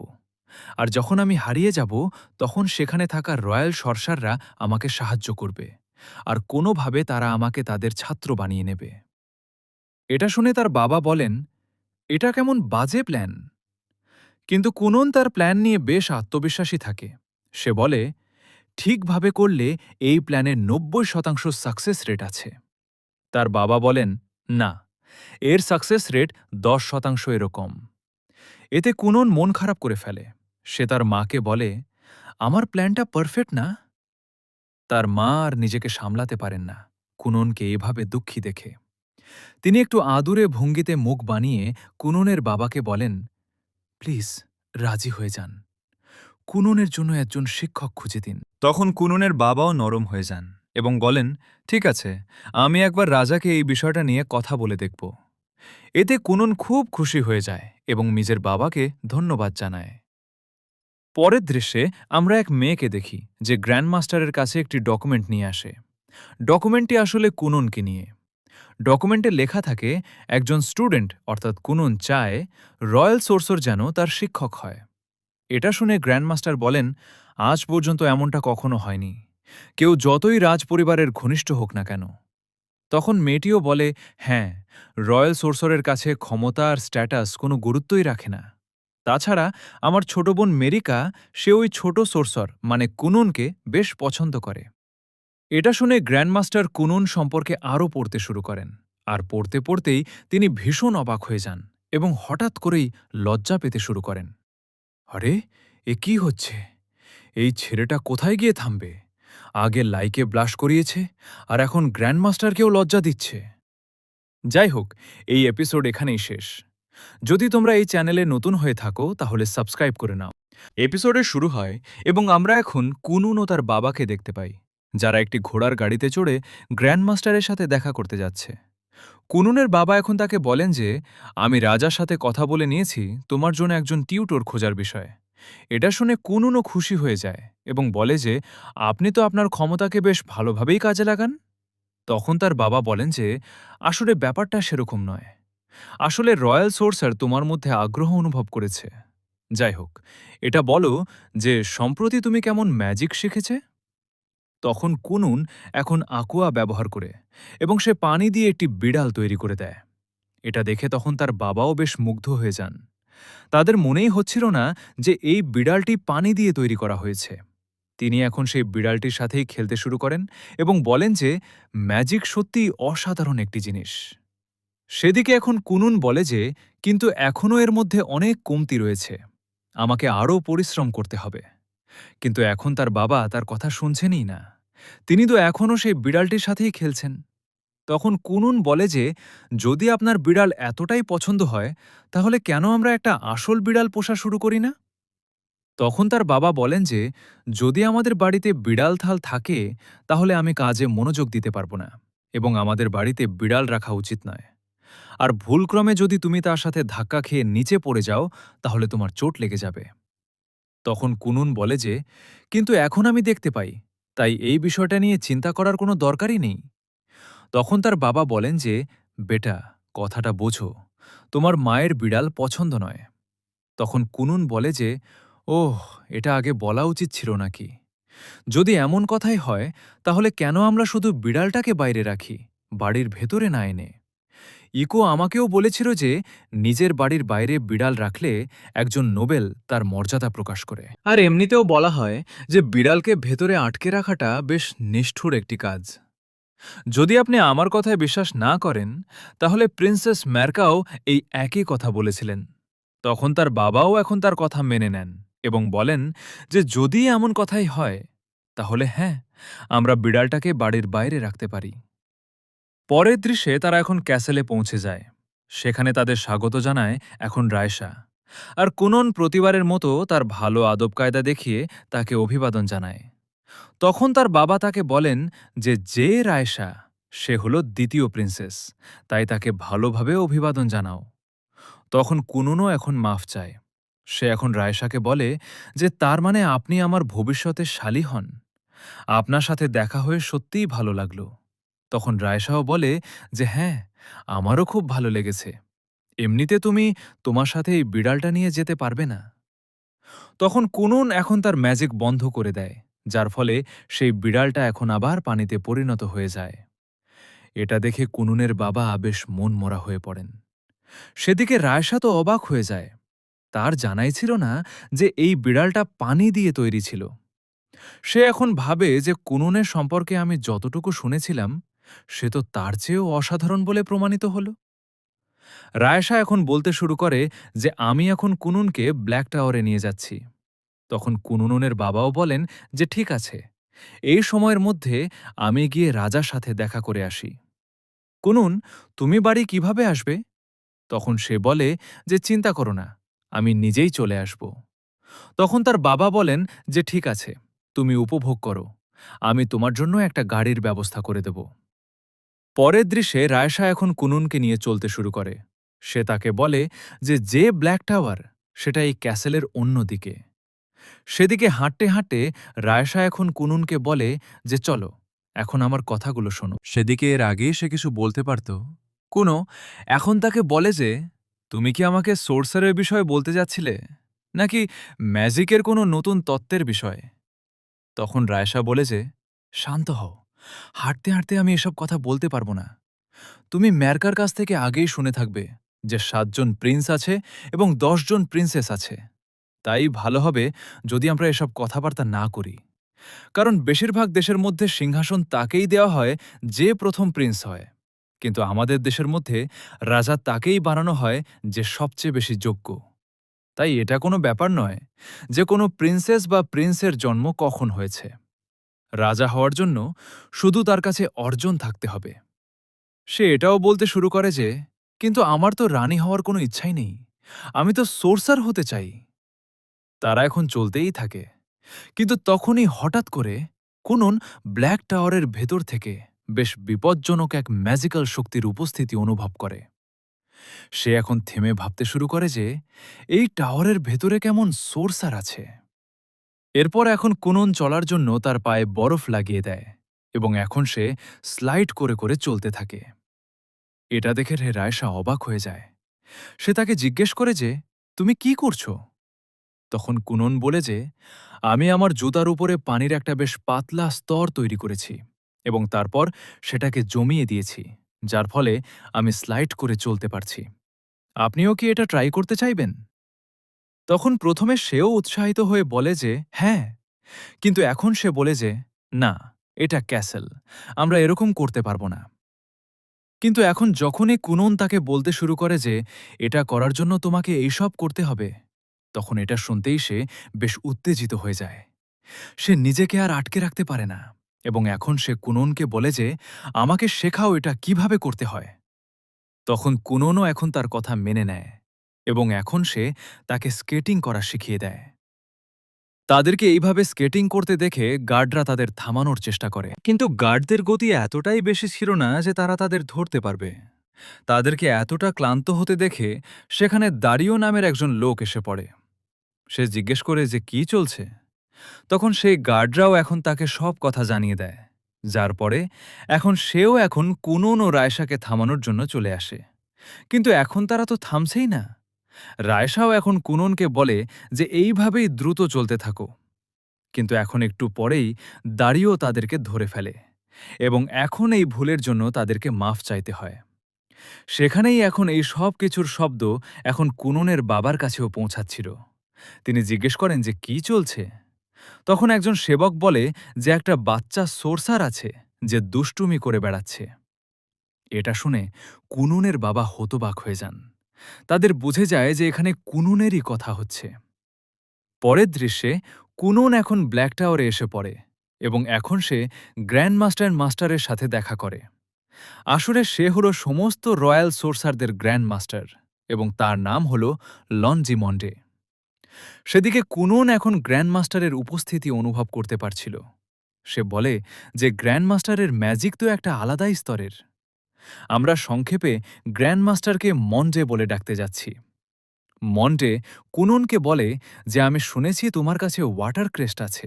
আর যখন আমি হারিয়ে যাব তখন সেখানে থাকা রয়্যাল সর্সাররা আমাকে সাহায্য করবে, আর কোনোভাবে তারা আমাকে তাদের ছাত্র বানিয়ে নেবে। এটা শুনে তার বাবা বলেন, এটা কেমন বাজে প্ল্যান। কিন্তু কুনন তার প্ল্যান নিয়ে বেশ আত্মবিশ্বাসী থাকে। সে বলে, ঠিকভাবে করলে এই প্ল্যানের ৯০% সাকসেস রেট আছে। তার বাবা বলেন, না, এর সাকসেস রেট ১০% এরকম। এতে কুনন মন খারাপ করে ফেলে। সে তার মাকে বলে, আমার প্ল্যানটা পারফেক্ট না। তার মা আর নিজেকে সামলাতে পারেন না কুননকে এভাবে দুঃখী দেখে। তিনি একটু আদুরে ভঙ্গিতে মুখ বানিয়ে কুননের বাবাকে বলেন, প্লিজ রাজি হয়ে যান, কুননের জন্য একজন শিক্ষক খুঁজে দিন। তখন কুননের বাবাও নরম হয়ে যান এবং বলেন, ঠিক আছে, আমি একবার রাজাকে এই বিষয়টা নিয়ে কথা বলে দেখব। এতে কুনন খুব খুশি হয়ে যায় এবং নিজের বাবাকে ধন্যবাদ জানায়। পরের দৃশ্যে আমরা এক মেয়েকে দেখি যে গ্র্যান্ডমাস্টারের কাছে একটি ডকুমেন্ট নিয়ে আসে। ডকুমেন্টটি আসলে কুননকে নিয়ে। ডকুমেন্টে লেখা থাকে, একজন স্টুডেন্ট অর্থাৎ কুনন চায় রয়্যাল সোর্সর যেন তার শিক্ষক হয়। এটা শুনে গ্র্যান্ডমাস্টার বলেন, আজ পর্যন্ত এমনটা কখনো হয়নি, কেউ যতই রাজ পরিবারের ঘনিষ্ঠ হোক না কেন। তখন মেয়েটিও বলে, হ্যাঁ, রয়্যাল সোর্সরের কাছে ক্ষমতা আর স্ট্যাটাস কোনো গুরুত্বই রাখে না। তাছাড়া আমার ছোট বোন মেরিকা, সে ওই ছোট সোর্সর মানে কুননকে বেশ পছন্দ করে। এটা শুনে গ্র্যান্ডমাস্টার কুনন সম্পর্কে আরও পড়তে শুরু করেন, আর পড়তে পড়তেই তিনি ভীষণ অবাক হয়ে যান এবং হঠাৎ করেই লজ্জা পেতে শুরু করেন। আরে, এ কি হচ্ছে? এই ছেলেটা কোথায় গিয়ে থামবে? আগে লাইকে ব্লাশ করিয়েছে, আর এখন গ্র্যান্ডমাস্টারকেও লজ্জা দিচ্ছে। যাই হোক, এই এপিসোড এখানেই শেষ। যদি তোমরা এই চ্যানেলে নতুন হয়ে থাকো তাহলে সাবস্ক্রাইব করে নাও। এপিসোডের শুরু হয় এবং আমরা এখন কুনুন ও তার বাবাকে দেখতে পাই, যারা একটি ঘোড়ার গাড়িতে চড়ে গ্র্যান্ডমাস্টারের সাথে দেখা করতে যাচ্ছে। কুনুনের বাবা এখন তাকে বলেন যে, আমি রাজার সাথে কথা বলে নিয়েছি তোমার জন্য একজন টিউটর খোঁজার বিষয়ে। এটা শুনে কুনুনও খুশি হয়ে যায় এবং বলে যে, আপনি তো আপনার ক্ষমতাকে বেশ ভালোভাবেই কাজে লাগান। তখন তার বাবা বলেন যে, আসলে ব্যাপারটা সেরকম নয়। আসলে রয়্যাল সোর্সার তোমার মধ্যে আগ্রহ অনুভব করেছে। যাই হোক, এটা বলো যে সম্প্রতি তুমি কেমন ম্যাজিক শিখেছে। তখন কুনুন এখন আকুয়া ব্যবহার করে এবং সে পানি দিয়ে একটি বিড়াল তৈরি করে দেয়। এটা দেখে তখন তার বাবাও বেশ মুগ্ধ হয়ে যান। তাদের মনেই হচ্ছিল না যে এই বিড়ালটি পানি দিয়ে তৈরি করা হয়েছে। তিনি এখন সেই বিড়ালটির সাথেই খেলতে শুরু করেন এবং বলেন যে ম্যাজিক সত্যিই অসাধারণ একটি জিনিস। সেদিকে এখন কুনুন বলে যে, কিন্তু এখনও এর মধ্যে অনেক কমতি রয়েছে, আমাকে আরও পরিশ্রম করতে হবে। কিন্তু এখন তার বাবা তার কথা শুনছেনই না। তিনি তো এখনও সেই বিড়ালটির সাথেই খেলছেন। তখন কুনুন বলে যে, যদি আপনার বিড়াল এতটাই পছন্দ হয় তাহলে কেন আমরা একটা আসল বিড়াল পোষা শুরু করি না। তখন তার বাবা বলেন যে, যদি আমাদের বাড়িতে বিড়াল থাল থাকে তাহলে আমি কাজে মনোযোগ দিতে পারবো না এবং আমাদের বাড়িতে বিড়াল রাখা উচিত নয়। আর ভুলক্রমে যদি তুমি তার সাথে ধাক্কা খেয়ে নিচে পড়ে যাও তাহলে তোমার চোট লেগে যাবে। তখন কুনুন বলে যে, কিন্তু এখন আমি দেখতে পাই, তাই এই বিষয়টা নিয়ে চিন্তা করার কোনো দরকারই নেই। তখন তার বাবা বলেন যে, বেটা, কথাটা বোঝো, তোমার মায়ের বিড়াল পছন্দ নয়। তখন কুনুন বলে যে, ওহ, এটা আগে বলা উচিত ছিল নাকি। যদি এমন কথাই হয় তাহলে কেন আমরা শুধু বিড়ালটাকে বাইরে রাখি, বাড়ির ভেতরে না এনে। ইকো আমাকেও বলেছিল যে নিজের বাড়ির বাইরে বিড়াল রাখলে একজন নোবেল তার মর্যাদা প্রকাশ করে। আর এমনিতেও বলা হয় যে বিড়ালকে ভেতরে আটকে রাখাটা বেশ নিষ্ঠুর একটি কাজ। যদি আপনি আমার কথায় বিশ্বাস না করেন তাহলে প্রিন্সেস ম্যারকাও এই একই কথা বলেছিলেন। তখন তার বাবাও এখন তার কথা মেনে নেন এবং বলেন যে যদি এমন কথাই হয় তাহলে হ্যাঁ, আমরা বিড়ালটাকে বাড়ির বাইরে রাখতে পারি। পরের দৃশ্যে তারা এখন ক্যাসেলে পৌঁছে যায়। সেখানে তাদের স্বাগত জানায় এখন রায়সা। আর কুনন প্রতিবারের মতো তার ভালো আদব কায়দা দেখিয়ে তাকে অভিবাদন জানায়। তখন তার বাবা তাকে বলেন যে রায়সা, সে হলো দ্বিতীয় প্রিন্সেস, তাই তাকে ভালোভাবে অভিবাদন জানাও। তখন কুনুনও এখন মাফ চায়। সে এখন রায়শাকে বলে যে তার মানে আপনি আমার ভবিষ্যতের শালী হন। আপনার সাথে দেখা হয়ে সত্যিই ভালো লাগলো। তখন রায়শাও বলে যে হ্যাঁ, আমারও খুব ভালো লেগেছে। এমনিতে তুমি তোমার সাথে এই বিড়ালটা নিয়ে যেতে পারবে না? তখন কুনুন এখন তার ম্যাজিক বন্ধ করে দেয়, যার ফলে সেই বিড়ালটা এখন আবার পানিতে পরিণত হয়ে যায়। এটা দেখে কুনুনের বাবা বেশ মনমরা হয়ে পড়েন। সেদিকে রায়শা তো অবাক হয়ে যায়। তার জানাই ছিল না যে এই বিড়ালটা পানি দিয়ে তৈরি ছিল। সে এখন ভাবে যে কুনুনের সম্পর্কে আমি যতটুকু শুনেছিলাম সে তো তার চেয়েও অসাধারণ বলে প্রমাণিত হল। রায়শা এখন বলতে শুরু করে যে আমি এখন কুনুনকে ব্ল্যাক টাওয়ারে নিয়ে যাচ্ছি। তখন কুনুনের বাবাও বলেন যে ঠিক আছে, এই সময়ের মধ্যে আমি গিয়ে রাজার সাথে দেখা করে আসি। কুনুন, তুমি বাড়ি কিভাবে আসবে? তখন সে বলে যে চিন্তা করো না, আমি নিজেই চলে আসব। তখন তার বাবা বলেন যে ঠিক আছে, তুমি উপভোগ করো, আমি তোমার জন্য একটা গাড়ির ব্যবস্থা করে দেব। পরের দৃশ্যে রায়শা এখন কুনুনকে নিয়ে চলতে শুরু করে। সে তাকে বলে যে ব্ল্যাক টাওয়ার সেটা এই ক্যাসেলের অন্য দিকে। সেদিকে হাঁটতে হাঁটতে রায়শা এখন কুনুনকে বলে যে চলো, এখন আমার কথাগুলো শোনো। সেদিকে এর আগেই সে কিছু বলতে পারত। কুনো এখন তাকে বলে যে তুমি কি আমাকে সোর্সারের বিষয়ে বলতে যাচ্ছিলে, নাকি ম্যাজিকের কোনো নতুন তত্ত্বের বিষয়ে? তখন রায়শা বলে যে শান্ত হও, হাঁটতে হাঁটতে আমি এসব কথা বলতে পারবো না। তুমি ম্যারকার কাছ থেকে আগেই শুনে থাকবে যে 7জন প্রিন্স আছে এবং 10জন প্রিন্সেস আছে। তাই ভালো হবে যদি আমরা এসব কথাবার্তা না করি, কারণ বেশিরভাগ দেশের মধ্যে সিংহাসন তাকেই দেওয়া হয় যে প্রথম প্রিন্স হয়, কিন্তু আমাদের দেশের মধ্যে রাজা তাকেই বানানো হয় যে সবচেয়ে বেশি যোগ্য। তাই এটা কোনো ব্যাপার নয় যে কোনো প্রিন্সেস বা প্রিন্সের জন্ম কখন হয়েছে। রাজা হওয়ার জন্য শুধু তার কাছে অর্জন থাকতে হবে। সে এটাও বলতে শুরু করে যে কিন্তু আমার তো রানী হওয়ার কোনো ইচ্ছাই নেই, আমি তো সোর্সার হতে চাই। তারা এখন চলতেই থাকে, কিন্তু তখনই হঠাৎ করে কুনুন ব্ল্যাক টাওয়ারের ভেতর থেকে বেশ বিপজ্জনক এক ম্যাজিক্যাল শক্তির উপস্থিতি অনুভব করে। সে এখন থেমে ভাবতে শুরু করে যে এই টাওয়ারের ভেতরে কেমন সোর্সার আছে। এরপর এখন কুনুন চলার জন্য তার পায়ে বরফ লাগিয়ে দেয় এবং এখন সে স্লাইড করে করে চলতে থাকে। এটা দেখে রায়শা অবাক হয়ে যায়। সে তাকে জিজ্ঞেস করে যে তুমি কি করছো? তখন কুনন বলে যে আমি আমার জুতার উপরে পানির একটা বেশ পাতলা স্তর তৈরি করেছি এবং তারপর সেটাকে জমিয়ে দিয়েছি, যার ফলে আমি স্লাইড করে চলতে পারছি। আপনিও কি এটা ট্রাই করতে চাইবেন? তখন প্রথমে সেও উৎসাহিত হয়ে বলে যে হ্যাঁ, কিন্তু এখন সে বলে যে না, এটা ক্যাসেল, আমরা এরকম করতে পারবো না। কিন্তু এখন যখনই কুনন তাকে বলতে শুরু করে যে এটা করার জন্য তোমাকে এইসব করতে হবে, তখন এটা শুনতেই সে বেশ উত্তেজিত হয়ে যায়। সে নিজেকে আর আটকে রাখতে পারে না এবং এখন সে কুননকে বলে যে আমাকে শেখাও এটা কিভাবে করতে হয়। তখন কুননও এখন তার কথা মেনে নেয় এবং এখন সে তাকে স্কেটিং করা শিখিয়ে দেয়। তাদেরকে এইভাবে স্কেটিং করতে দেখে গার্ডরা তাদের থামানোর চেষ্টা করে, কিন্তু গার্ডদের গতি এতটাই বেশি ছিল না যে তারা তাদের ধরতে পারবে। তাদেরকে এতটা ক্লান্ত হতে দেখে সেখানে দারিও নামের একজন লোক এসে পড়ে। সে জিজ্ঞেস করে যে কি চলছে। তখন সেই গার্ডরাও এখন তাকে সব কথা জানিয়ে দেয়, যার পরে এখন সেও এখন কুনন ও রায়শাকে থামানোর জন্য চলে আসে। কিন্তু এখন তারা তো থামছেই না। রায়শাও এখন কুননকে বলে যে এইভাবেই দ্রুত চলতে থাকো, কিন্তু এখন একটু পরেই দাঁড়িয়েও তাদেরকে ধরে ফেলে এবং এখন এই ভুলের জন্য তাদেরকে মাফ চাইতে হয়। সেখানেই এখন এই সব কিছুর শব্দ এখন কুননের বাবার কাছেও পৌঁছাচ্ছিল। তিনি জিজ্ঞেস করেন যে কি চলছে। তখন একজন সেবক বলে যে একটা বাচ্চা সোর্সার আছে যে দুষ্টুমি করে বেড়াচ্ছে। এটা শুনে কুনুনের বাবা হতবাক হয়ে যান। তাদের বুঝে যায় যে এখানে কুনুনেরই কথা হচ্ছে। পরের দৃশ্যে কুনুন এখন ব্ল্যাক টাওয়ারে এসে পড়ে এবং এখন সে গ্র্যান্ড মাস্টার মাস্টারের সাথে দেখা করে। আসলে সে হল সমস্ত রয়্যাল সোর্সারদের গ্র্যান্ড মাস্টার এবং তার নাম হল লনজিমন্ডে। সেদিকে কুনুন এখন গ্র্যান্ড মাস্টারের উপস্থিতি অনুভব করতে পারছিল। সে বলে যে গ্র্যান্ডমাস্টারের ম্যাজিক তো একটা আলাদাই স্তরের। আমরা সংক্ষেপে গ্র্যান্ডমাস্টারকে মন্টে বলে ডাকতে যাচ্ছি। মন্টে কুনুনকে বলে যে আমি শুনেছি তোমার কাছে ওয়াটার ক্রেস্ট আছে।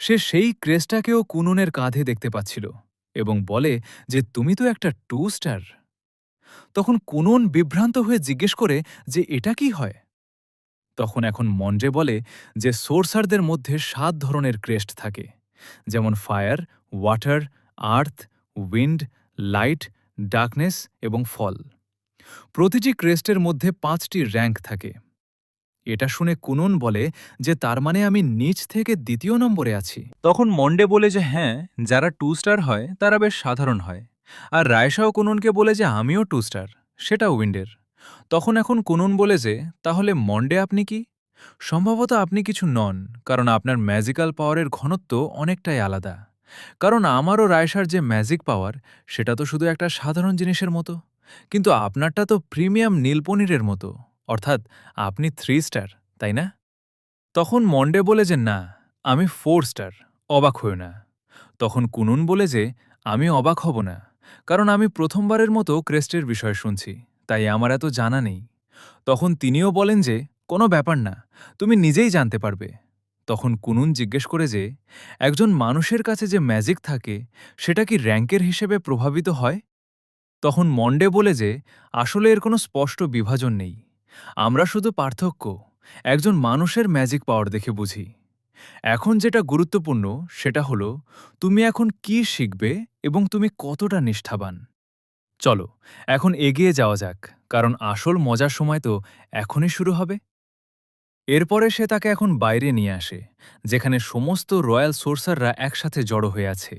সে সেই ক্রেস্টটাকেও কুনুনের কাঁধে দেখতে পাচ্ছিল এবং বলে যে তুমি তো একটা 2 স্টার। তখন কুনুন বিভ্রান্ত হয়ে জিজ্ঞেস করে যে এটা কি হয়। তখন এখন মন্টে বলে যে সোর্সারদের মধ্যে 7 ধরনের ক্রেস্ট থাকে, যেমন ফায়ার, ওয়াটার, আর্থ, উইন্ড, লাইট, ডার্কনেস এবং ফল। প্রতিটি ক্রেস্টের মধ্যে 5টি র্যাঙ্ক থাকে। এটা শুনে কুনুন বলে যে তার মানে আমি নিচ থেকে দ্বিতীয় নম্বরে আছি। তখন মন্ডে বলে যে হ্যাঁ, যারা 2 স্টার হয় তারা বেশ সাধারণ হয়। আর রায়সাও কুনুনকে বলে যে আমিও 2 স্টার, সেটা উইন্ডের। তখন এখন কুনুন বলে যে তাহলে মন্ডে আপনি কি? সম্ভবত আপনি কিছু নন, কারণ আপনার ম্যাজিক্যাল পাওয়ারের ঘনত্ব অনেকটাই আলাদা। কারণ আমারও রায়সার যে ম্যাজিক পাওয়ার সেটা তো শুধু একটা সাধারণ জিনিসের মতো, কিন্তু আপনারটা তো প্রিমিয়াম নীলপনিরের মতো, অর্থাৎ আপনি 3 স্টার, তাই না? তখন মন্ডে বলে যে না, আমি 4 স্টার, অবাক হইও না। তখন কুনুন বলে যে আমি অবাক হব না, কারণ আমি প্রথমবারের মতো ক্রেস্টের বিষয় শুনছি, তাই আমার এত জানা নেই। তখন তিনিও বলেন যে কোনো ব্যাপার না, তুমি নিজেই জানতে পারবে। তখন কুনুন জিজ্ঞেস করে যে একজন মানুষের কাছে যে ম্যাজিক থাকে সেটা কি র্যাঙ্কের হিসেবে প্রভাবিত হয়? তখন মন্ডে বলে যে আসলে এর কোনো স্পষ্ট বিভাজন নেই। আমরা শুধু পার্থক্য একজন মানুষের ম্যাজিক পাওয়ার দেখে বুঝি। এখন যেটা গুরুত্বপূর্ণ সেটা হলো তুমি এখন কি শিখবে এবং তুমি কতটা নিষ্ঠাবান। চলো এখন এগিয়ে যাওয়া যাক, কারণ আসল মজার সময় তো এখনই শুরু হবে। এরপরে সে তাকে এখন বাইরে নিয়ে আসে, যেখানে সমস্ত রয়্যাল সোর্সাররা একসাথে জড়ো হয়ে আছে।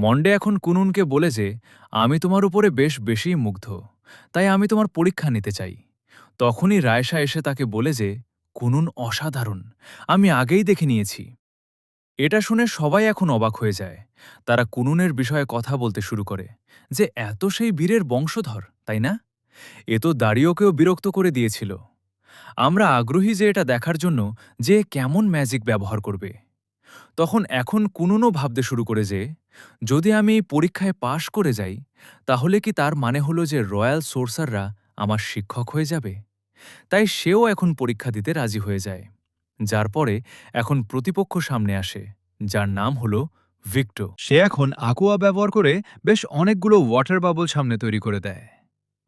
মন্ডে এখন কুনুনকে বলে যে আমি তোমার উপরে বেশ বেশিই মুগ্ধ, তাই আমি তোমার পরীক্ষা নিতে চাই। তখনই রায়সা এসে তাকে বলে যে কুনুন অসাধারণ, আমি আগেই দেখে নিয়েছি। এটা শুনে সবাই এখন অবাক হয়ে যায়। তারা কুনুনের বিষয়ে কথা বলতে শুরু করে যে এত সেই বীরের বংশধর, তাই না? এ তো দাড়িওকেও বিরক্ত করে দিয়েছিল। আমরা আগ্রহী যে এটা দেখার জন্য যে কেমন ম্যাজিক ব্যবহার করবে। তখন এখন কুনুনও ভাবতে শুরু করে যে যদি আমি এই পরীক্ষায় পাশ করে যাই, তাহলে কি তার মানে হলো যে রয়্যাল সোর্সাররা আমার শিক্ষক হয়ে যাবে? তাই সেও এখন পরীক্ষা দিতে রাজি হয়ে যায়। যার পরে এখন প্রতিপক্ষ সামনে আসে, যার নাম হলো ভিক্টো। সে এখন aqua ব্যবহার করে বেশ অনেকগুলো ওয়াটার বাবল সামনে তৈরি করে দেয়।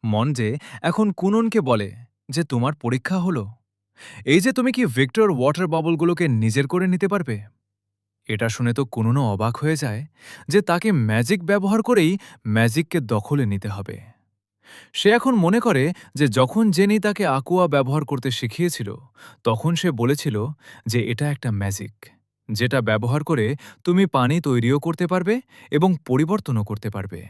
মনজে এখন কুনুনকে বলে যে তোমার পরীক্ষা হলো এই যে তুমি কি ভিক্টর ওয়াটার বাবলগুলোকে নিজের করে নিতে পারবে। এটা শুনে তো কুনুনও অবাক হয়ে যায় যে তাকে ম্যাজিক ব্যবহার করেই ম্যাজিককে দখলে নিতে হবে। সে এখন মনে করে যে যখন জেনি তাকে aqua ব্যবহার করতে শিখিয়েছিল, তখন সে বলেছিল যে এটা একটা ম্যাজিক, যেটা ব্যবহার করে তুমি পানি তৈরিও করতে পারবে এবং পরিবর্তনও করতে পারবে।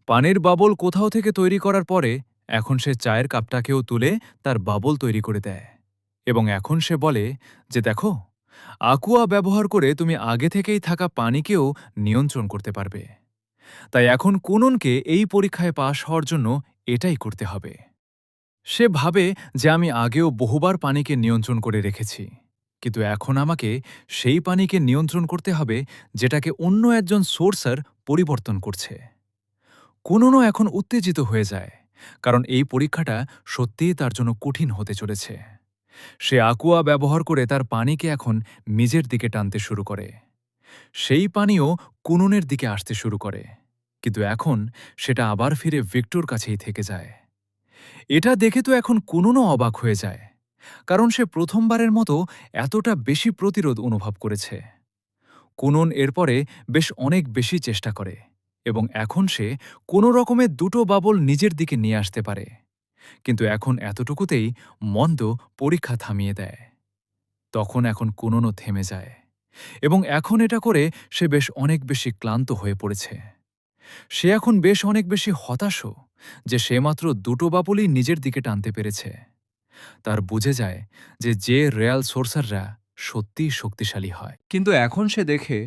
পানির বাবল কোথাও থেকে তৈরি করার পরে এখন সে চায়ের কাপটাকেও তুলে তার বাবল তৈরি করে দেয়। এবং এখন সে বলে যে দেখো, aqua ব্যবহার করে তুমি আগে থেকেই থাকা পানিকেও নিয়ন্ত্রণ করতে পারবে। তাই এখন কুনুনকে এই পরীক্ষায় পাশ হওয়ার জন্য এটাই করতে হবে। সে ভাবে যে আমি আগেও বহুবার পানিকে নিয়ন্ত্রণ করে রেখেছি, কিন্তু এখন আমাকে সেই পানিকে নিয়ন্ত্রণ করতে হবে যেটাকে অন্য একজন সোর্সার পরিবর্তন করছে। কুনুনও এখন উত্তেজিত হয়ে যায়, কারণ এই পরীক্ষাটা সত্যিই তার জন্য কঠিন হতে চলেছে। সে aqua ব্যবহার করে তার পানিকে এখন নিজের দিকে টানতে শুরু করে। সেই পানিও কুনুনের দিকে আসতে শুরু করে, কিন্তু এখন সেটা আবার ফিরে ভিক্টর কাছেই থেকে যায়। এটা দেখে তো এখন কুনুনও অবাক হয়ে যায়, কারণ সে প্রথমবারের মতো এতটা বেশি প্রতিরোধ অনুভব করেছে। কুনুন এরপরে বেশ অনেক বেশি চেষ্টা করে এবং এখন সে কোনো রকমে দুটো বাবল নিজের দিকে নিয়ে আসতে পারে, কিন্তু এখন এতটুকুতেই মন্দ পরীক্ষা থামিয়ে দেয়। তখন এখন কুনুনও থেমে যায় এবং এখন এটা করে সে বেশ অনেক বেশি ক্লান্ত হয়ে পড়েছে। সে এখন বেশ অনেক বেশি হতাশও যে সে মাত্র দুটো বাবলই নিজের দিকে টানতে পেরেছে। তার বুঝে যায় যে রিয়াল সোর্সাররা সত্যিই শক্তিশালী হয়। কিন্তু এখন সে দেখে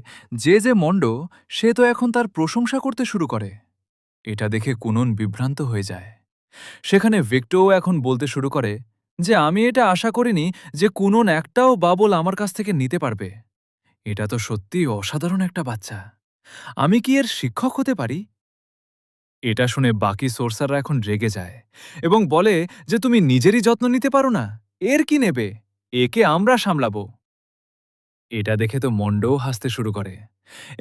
যে মন্ড, সে তো এখন তার প্রশংসা করতে শুরু করে। এটা দেখে কুনুন বিভ্রান্ত হয়ে যায়। সেখানে ভিক্টোও এখন বলতে শুরু করে যে আমি এটা আশা করিনি যে কুনুন একটাও বাবল আমার কাছ থেকে নিতে পারবে। এটা তো সত্যিই অসাধারণ একটা বাচ্চা। আমি কি এর শিক্ষক হতে পারি? এটা শুনে বাকি সোর্সাররা এখন রেগে যায় এবং বলে যে তুমি নিজেরই যত্ন নিতে পারো না, এর কি নেবে? একে আমরা সামলাবো। এটা দেখে তো মন্ডও হাসতে শুরু করে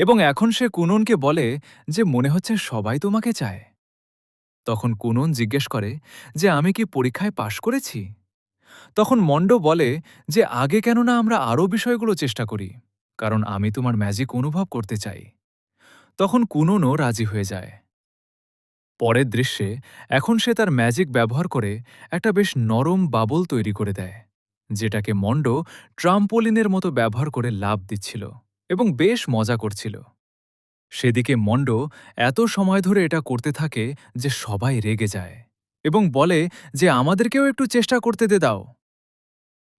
এবং এখন সে কুননকে বলে যে মনে হচ্ছে সবাই তোমাকে চায়। তখন কুনন জিজ্ঞেস করে যে আমি কি পরীক্ষায় পাশ করেছি? তখন মন্ড বলে যে আগে কেন না আমরা আরও বিষয়গুলো চেষ্টা করি, কারণ আমি তোমার ম্যাজিক অনুভব করতে চাই। তখন কুননও রাজি হয়ে যায়। পরের দৃশ্যে এখন সে তার ম্যাজিক ব্যবহার করে একটা বেশ নরম বাবল তৈরি করে দেয়, যেটাকে মন্ড ট্রাম্পোলিনের মতো ব্যবহার করে লাফ দিচ্ছিল এবং বেশ মজা করছিল। সেদিকে মন্ড এত সময় ধরে এটা করতে থাকে যে সবাই রেগে যায় এবং বলে যে আমাদেরকেও একটু চেষ্টা করতে দাও।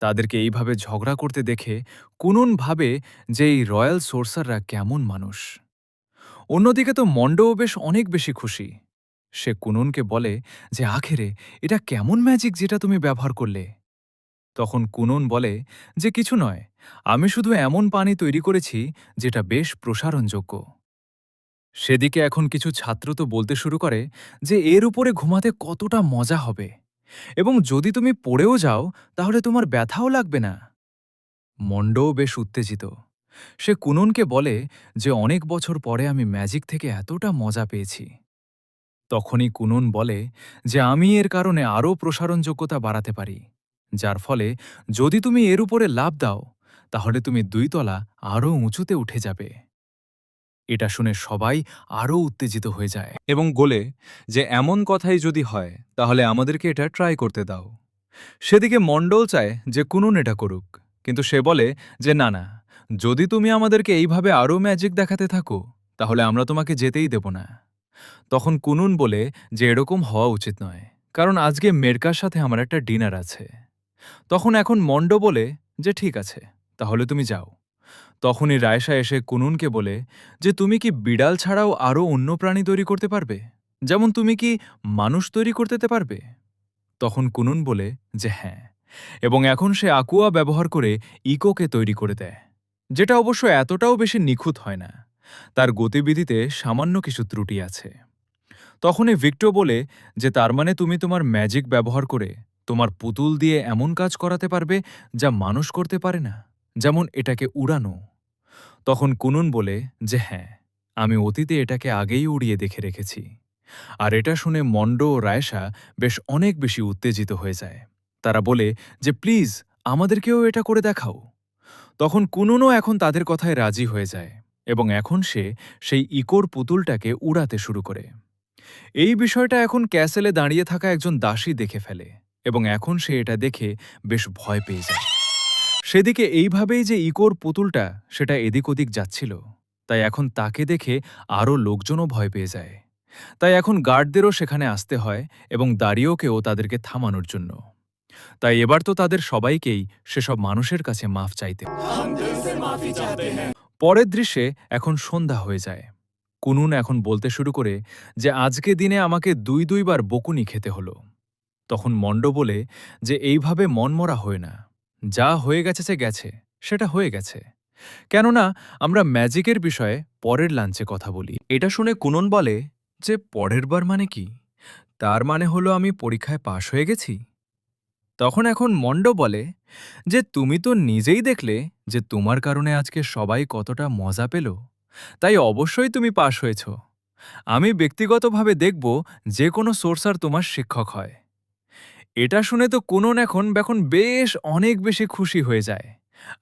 তাদেরকে এইভাবে ঝগড়া করতে দেখে কুনুন ভাবে যে এই রয়্যাল সোর্সাররা কেমন মানুষ। অন্যদিকে তো মন্ডও বেশ অনেক বেশি খুশি। সে কুনুনকে বলে যে আখেরে এটা কেমন ম্যাজিক যেটা তুমি ব্যবহার করলে। তখন কুনুন বলে যে কিছু নয়, আমি শুধু এমন পানি তৈরি করেছি যেটা বেশ প্রসারণযোগ্য। সেদিকে এখন কিছু ছাত্র তো বলতে শুরু করে যে এর উপরে ঘুমাতে কতটা মজা হবে, এবং যদি তুমি পড়েও যাও তাহলে তোমার ব্যথাও লাগবে না। মন্ডও বেশ উত্তেজিত। সে কুনুনকে বলে যে অনেক বছর পরে আমি ম্যাজিক থেকে এতটা মজা পেয়েছি। তখনই কুনুন বলে যে আমি এর কারণে আরও প্রসারণযোগ্যতা বাড়াতে পারি, যার ফলে যদি তুমি এর উপরে লাফ দাও তাহলে তুমি ২ তলা আরও উঁচুতে উঠে যাবে। এটা শুনে সবাই আরও উত্তেজিত হয়ে যায় এবং বলে যে এমন কথাই যদি হয় তাহলে আমাদেরকে এটা ট্রাই করতে দাও। সেদিকে মণ্ডল চায় যে কুনুন এটা করুক, কিন্তু সে বলে যে না না, যদি তুমি আমাদেরকে এইভাবে আরও ম্যাজিক দেখাতে থাকো তাহলে আমরা তোমাকে যেতেই দেব না। তখন কুনুন বলে যে এরকম হওয়া উচিত নয়, কারণ আজকে মেরকার সাথে আমার একটা ডিনার আছে। তখন এখন মন্ড বলে যে ঠিক আছে, তাহলে তুমি যাও। তখনই রায়সা এসে কুনুনকে বলে যে তুমি কি বিড়াল ছাড়াও আরও অন্য প্রাণী তৈরি করতে পারবে, যেমন তুমি কি মানুষ তৈরি করতে পারবে? তখন কুনুন বলে যে হ্যাঁ, এবং এখন সে আকুয়া ব্যবহার করে ইকোকে তৈরি করে দেয়, যেটা অবশ্য এতটাও বেশি নিখুঁত হয় না। তার গতিবিধিতে সামান্য কিছু ত্রুটি আছে। তখনই ভিক্টো বলে যে তার মানে তুমি তোমার ম্যাজিক ব্যবহার করে তোমার পুতুল দিয়ে এমন কাজ করাতে পারবে যা মানুষ করতে পারে না, যেমন এটাকে উড়ানো। তখন কুনুন বলে যে হ্যাঁ, আমি অতীতে এটাকে আগেই উড়িয়ে দেখে রেখেছি। আর এটা শুনে মন্ড ও রায়সা বেশ অনেক বেশি উত্তেজিত হয়ে যায়। তারা বলে যে প্লিজ আমাদেরকেও এটা করে দেখাও। তখন কুনুনও এখন তাদের কথায় রাজি হয়ে যায় এবং এখন সে সেই ইকোর পুতুলটাকে উড়াতে শুরু করে। এই বিষয়টা এখন ক্যাসেলে দাঁড়িয়ে থাকা একজন দাসী দেখে ফেলে এবং এখন সে এটা দেখে বেশ ভয় পেয়ে যায়। সেদিকে এইভাবেই যে ইকোর পুতুলটা সেটা এদিক ওদিক যাচ্ছিল, তাই এখন তাকে দেখে আরও লোকজনও ভয় পেয়ে যায়। তাই এখন গার্ডদেরও সেখানে আসতে হয় এবং দাঁড়িয়েওকেও তাদেরকে থামানোর জন্য। তাই এবার তো তাদের সবাইকেই সেসব মানুষের কাছে মাফ চাইতে হয়। পরের দৃশ্যে এখন সন্ধ্যা হয়ে যায়। কুনুন এখন বলতে শুরু করে যে আজকে দিনে আমাকে ২ বার বকুনি খেতে হলো। তখন মন্ড বলে যে এইভাবে মনমরা হয় না, যা হয়ে গেছে সে গেছে, সেটা হয়ে গেছে। কেননা আমরা ম্যাজিকের বিষয়ে পরের লাঞ্চে কথা বলি। এটা শুনে কুনন বলে যে পরের বার মানে কি? তার মানে হলো আমি পরীক্ষায় পাশ হয়ে গেছি? তখন এখন মন্ড বলে যে তুমি তো নিজেই দেখলে যে তোমার কারণে আজকে সবাই কতটা মজা পেল, তাই অবশ্যই তুমি পাশ হয়েছ। আমি ব্যক্তিগতভাবে দেখব যে কোনো সোর্সার তোমার শিক্ষক হয়। এটা শুনে তো কুনন এখন বেশ অনেক বেশি খুশি হয়ে যায়।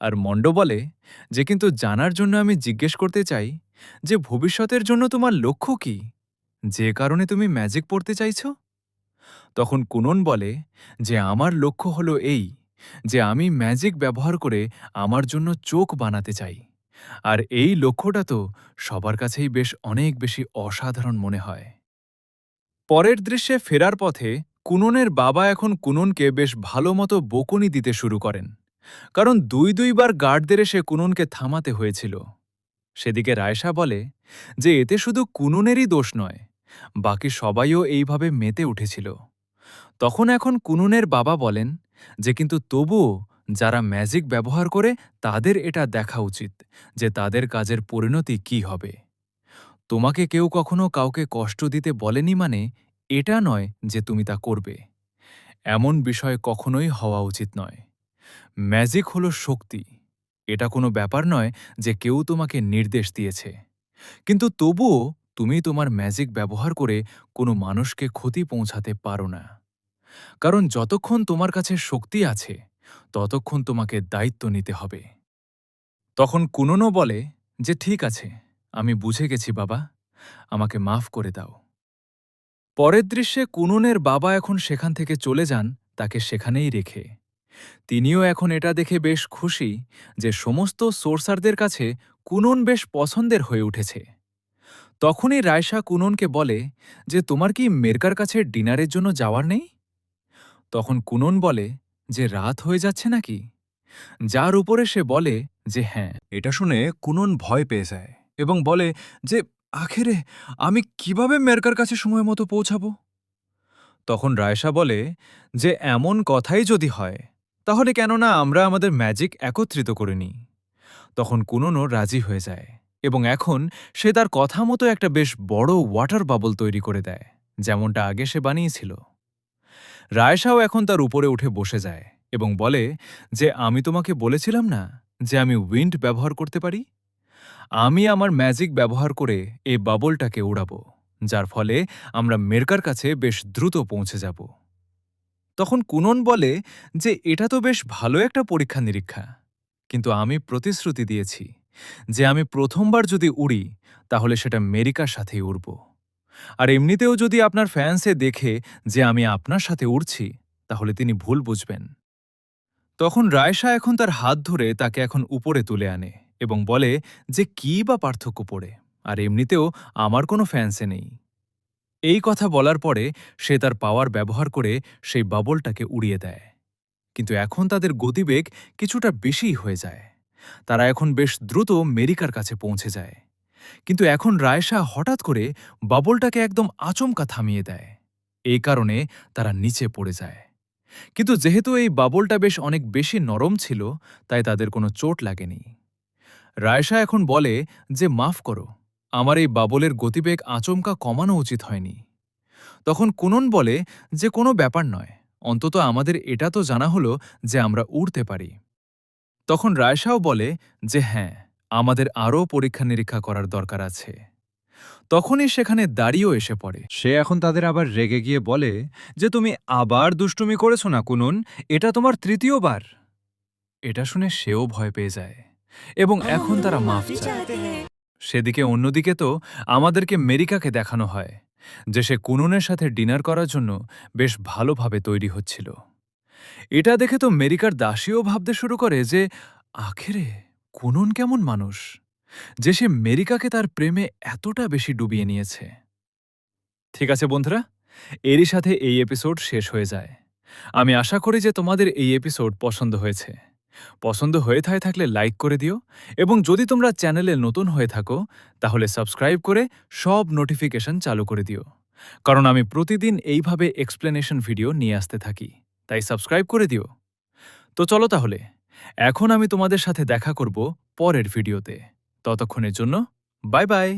আর মন্ড বলে যে কিন্তু জানার জন্য আমি জিজ্ঞেস করতে চাই যে ভবিষ্যতের জন্য তোমার লক্ষ্য কি, যে কারণে তুমি ম্যাজিক পড়তে চাইছ? তখন কুনন বলে যে আমার লক্ষ্য হলো এই যে আমি ম্যাজিক ব্যবহার করে আমার জন্য চোখ বানাতে চাই। আর এই লক্ষ্যটা তো সবার কাছেই বেশ অনেক বেশি অসাধারণ মনে হয়। পরের দৃশ্যে ফেরার পথে কুননের বাবা এখন কুননকে বেশ ভালো মতো বকুনি দিতে শুরু করেন, কারণ ২ বার গার্ডদের এসে কুননকে থামাতে হয়েছিল। সেদিকে রায়সা বলে যে এতে শুধু কুননেরই দোষ নয়, বাকি সবাইও এইভাবে মেতে উঠেছিল। তখন এখন কুননের বাবা বলেন যে কিন্তু তবুও যারা ম্যাজিক ব্যবহার করে তাদের এটা দেখা উচিত যে তাদের কাজের পরিণতি কী হবে। তোমাকে কেউ কখনো কাউকে কষ্ট দিতে বলেনি মানে এটা নয় যে তুমি তা করবে। এমন বিষয় কখনোই হওয়া উচিত নয়। ম্যাজিক হলো শক্তি। এটা কোনো ব্যাপার নয় যে কেউ তোমাকে নির্দেশ দিয়েছে। কিন্তু তবুও তুমি তোমার ম্যাজিক ব্যবহার করে কোনো মানুষকে ক্ষতি পৌঁছাতে পারো না। কারণ যতক্ষণ তোমার কাছে শক্তি আছে ততক্ষণ তোমাকে দায়িত্ব নিতে হবে। তখন কুননও বলে যে ঠিক আছে, আমি বুঝে গেছি বাবা, আমাকে মাফ করে দাও। পরের দৃশ্যে কুননের বাবা এখন সেখান থেকে চলে যান তাকে সেখানেই রেখে। তিনিও এখন এটা দেখে বেশ খুশি যে সমস্ত সোর্সারদের কাছে কুনন বেশ পছন্দের হয়ে উঠেছে। তখনই রায়শা কুননকে বলে যে তোমার কি মেরকার কাছে ডিনারের জন্য যাওয়ার নেই? তখন কুনন বলে যে রাত হয়ে যাচ্ছে নাকি, যার উপরে সে বলে যে হ্যাঁ। এটা শুনে কুনন ভয় পেয়ে যায় এবং বলে যে আখেরে আমি কিভাবে মেরকার কাছে সময় মতো পৌঁছাবো। তখন রায়শা বলে যে এমন কথাই যদি হয় তাহলে কেননা আমরা আমাদের ম্যাজিক একত্রিত করে নিই। তখন কুননও রাজি হয়ে যায় এবং এখন সে তার কথা মতো একটা বেশ বড় ওয়াটার বাবল তৈরি করে দেয়, যেমনটা আগে সে বানিয়েছিল। রায়শাও এখন তার উপরে উঠে বসে যায় এবং বলে যে আমি তোমাকে বলেছিলাম না যে আমি উইন্ড ব্যবহার করতে পারি। আমি আমার ম্যাজিক ব্যবহার করে এই বাবলটাকে উড়াবো, যার ফলে আমরা মেরকার কাছে বেশ দ্রুত পৌঁছে যাব। তখন কুনন বলে যে এটা তো বেশ ভালো একটা পরীক্ষা নিরীক্ষা, কিন্তু আমি প্রতিশ্রুতি দিয়েছি যে আমি প্রথমবার যদি উড়ি তাহলে সেটা মেরিকার সাথেই উড়ব। আর এমনিতেও যদি আপনার ফ্যান্সে দেখে যে আমি আপনার সাথে উড়ছি তাহলে তিনি ভুল বুঝবেন। তখন রায়শা এখন তার হাত ধরে তাকে এখন উপরে তুলে আনে এবং বলে যে কী বা পার্থক্য পড়ে, আর এমনিতেও আমার কোনো ফ্যান্সে নেই। এই কথা বলার পরে সে তার পাওয়ার ব্যবহার করে সেই বাবলটাকে উড়িয়ে দেয়। কিন্তু এখন তাদের গতিবেগ কিছুটা বেশিই হয়ে যায়। তারা এখন বেশ দ্রুত মেরিকার কাছে পৌঁছে যায়। কিন্তু এখন রায়শা হঠাৎ করে বাবলটাকে একদম আচমকা থামিয়ে দেয়। এই কারণে তারা নিচে পড়ে যায়। কিন্তু যেহেতু এই বাবলটা বেশ অনেক বেশি নরম ছিল তাই তাদের কোনো চোট লাগেনি। রায়শা এখন বলে যে মাফ করো, আমার এই বাবলের গতিবেগ আচমকা কমানো উচিত হয়নি। তখন কুনন বলে যে কোনো ব্যাপার নয়, অন্তত আমাদের এটা তো জানা হলো যে আমরা উড়তে পারি। তখন রায়শাও বলে যে হ্যাঁ, আমাদের আরও পরীক্ষা নিরীক্ষা করার দরকার আছে। তখনই সেখানে দাঁড়িয়েও এসে পড়ে। সে এখন তাদের আবার রেগে গিয়ে বলে যে তুমি আবার দুষ্টুমি করেছ না কুনন, এটা তোমার তৃতীয়বার। এটা শুনে সেও ভয় পেয়ে যায় এবং এখন তারা মাফ চায়। সেদিকে অন্যদিকে তো আমাদেরকে মেরিকাকে দেখানো হয় যে সে কুননের সাথে ডিনার করার জন্য বেশ ভালোভাবে তৈরি হচ্ছিল। এটা দেখে তো মেরিকার দাসীও ভাবতে শুরু করে যে আখেরে কুনন কেমন মানুষ যে সে মেরিকাকে তার প্রেমে এতটা বেশি ডুবিয়ে নিয়েছে। ঠিক আছে বন্ধুরা, এরই সাথে এই এপিসোড শেষ হয়ে যায়। আমি আশা করি যে তোমাদের এই এপিসোড পছন্দ হয়েছে। পছন্দ হয়ে থাকলে লাইক করে দিও এবং যদি তোমরা চ্যানেলে নতুন হয়ে থাকো তাহলে সাবস্ক্রাইব করে সব নোটিফিকেশন চালু করে দিও, কারণ আমি প্রতিদিন এইভাবে এক্সপ্লেনেশন ভিডিও নিয়ে আসতে থাকি, তাই সাবস্ক্রাইব করে দিও। তো চলো তাহলে, এখন আমি তোমাদের সাথে দেখা করব পরের ভিডিওতে। ততক্ষণের জন্য বাই বাই।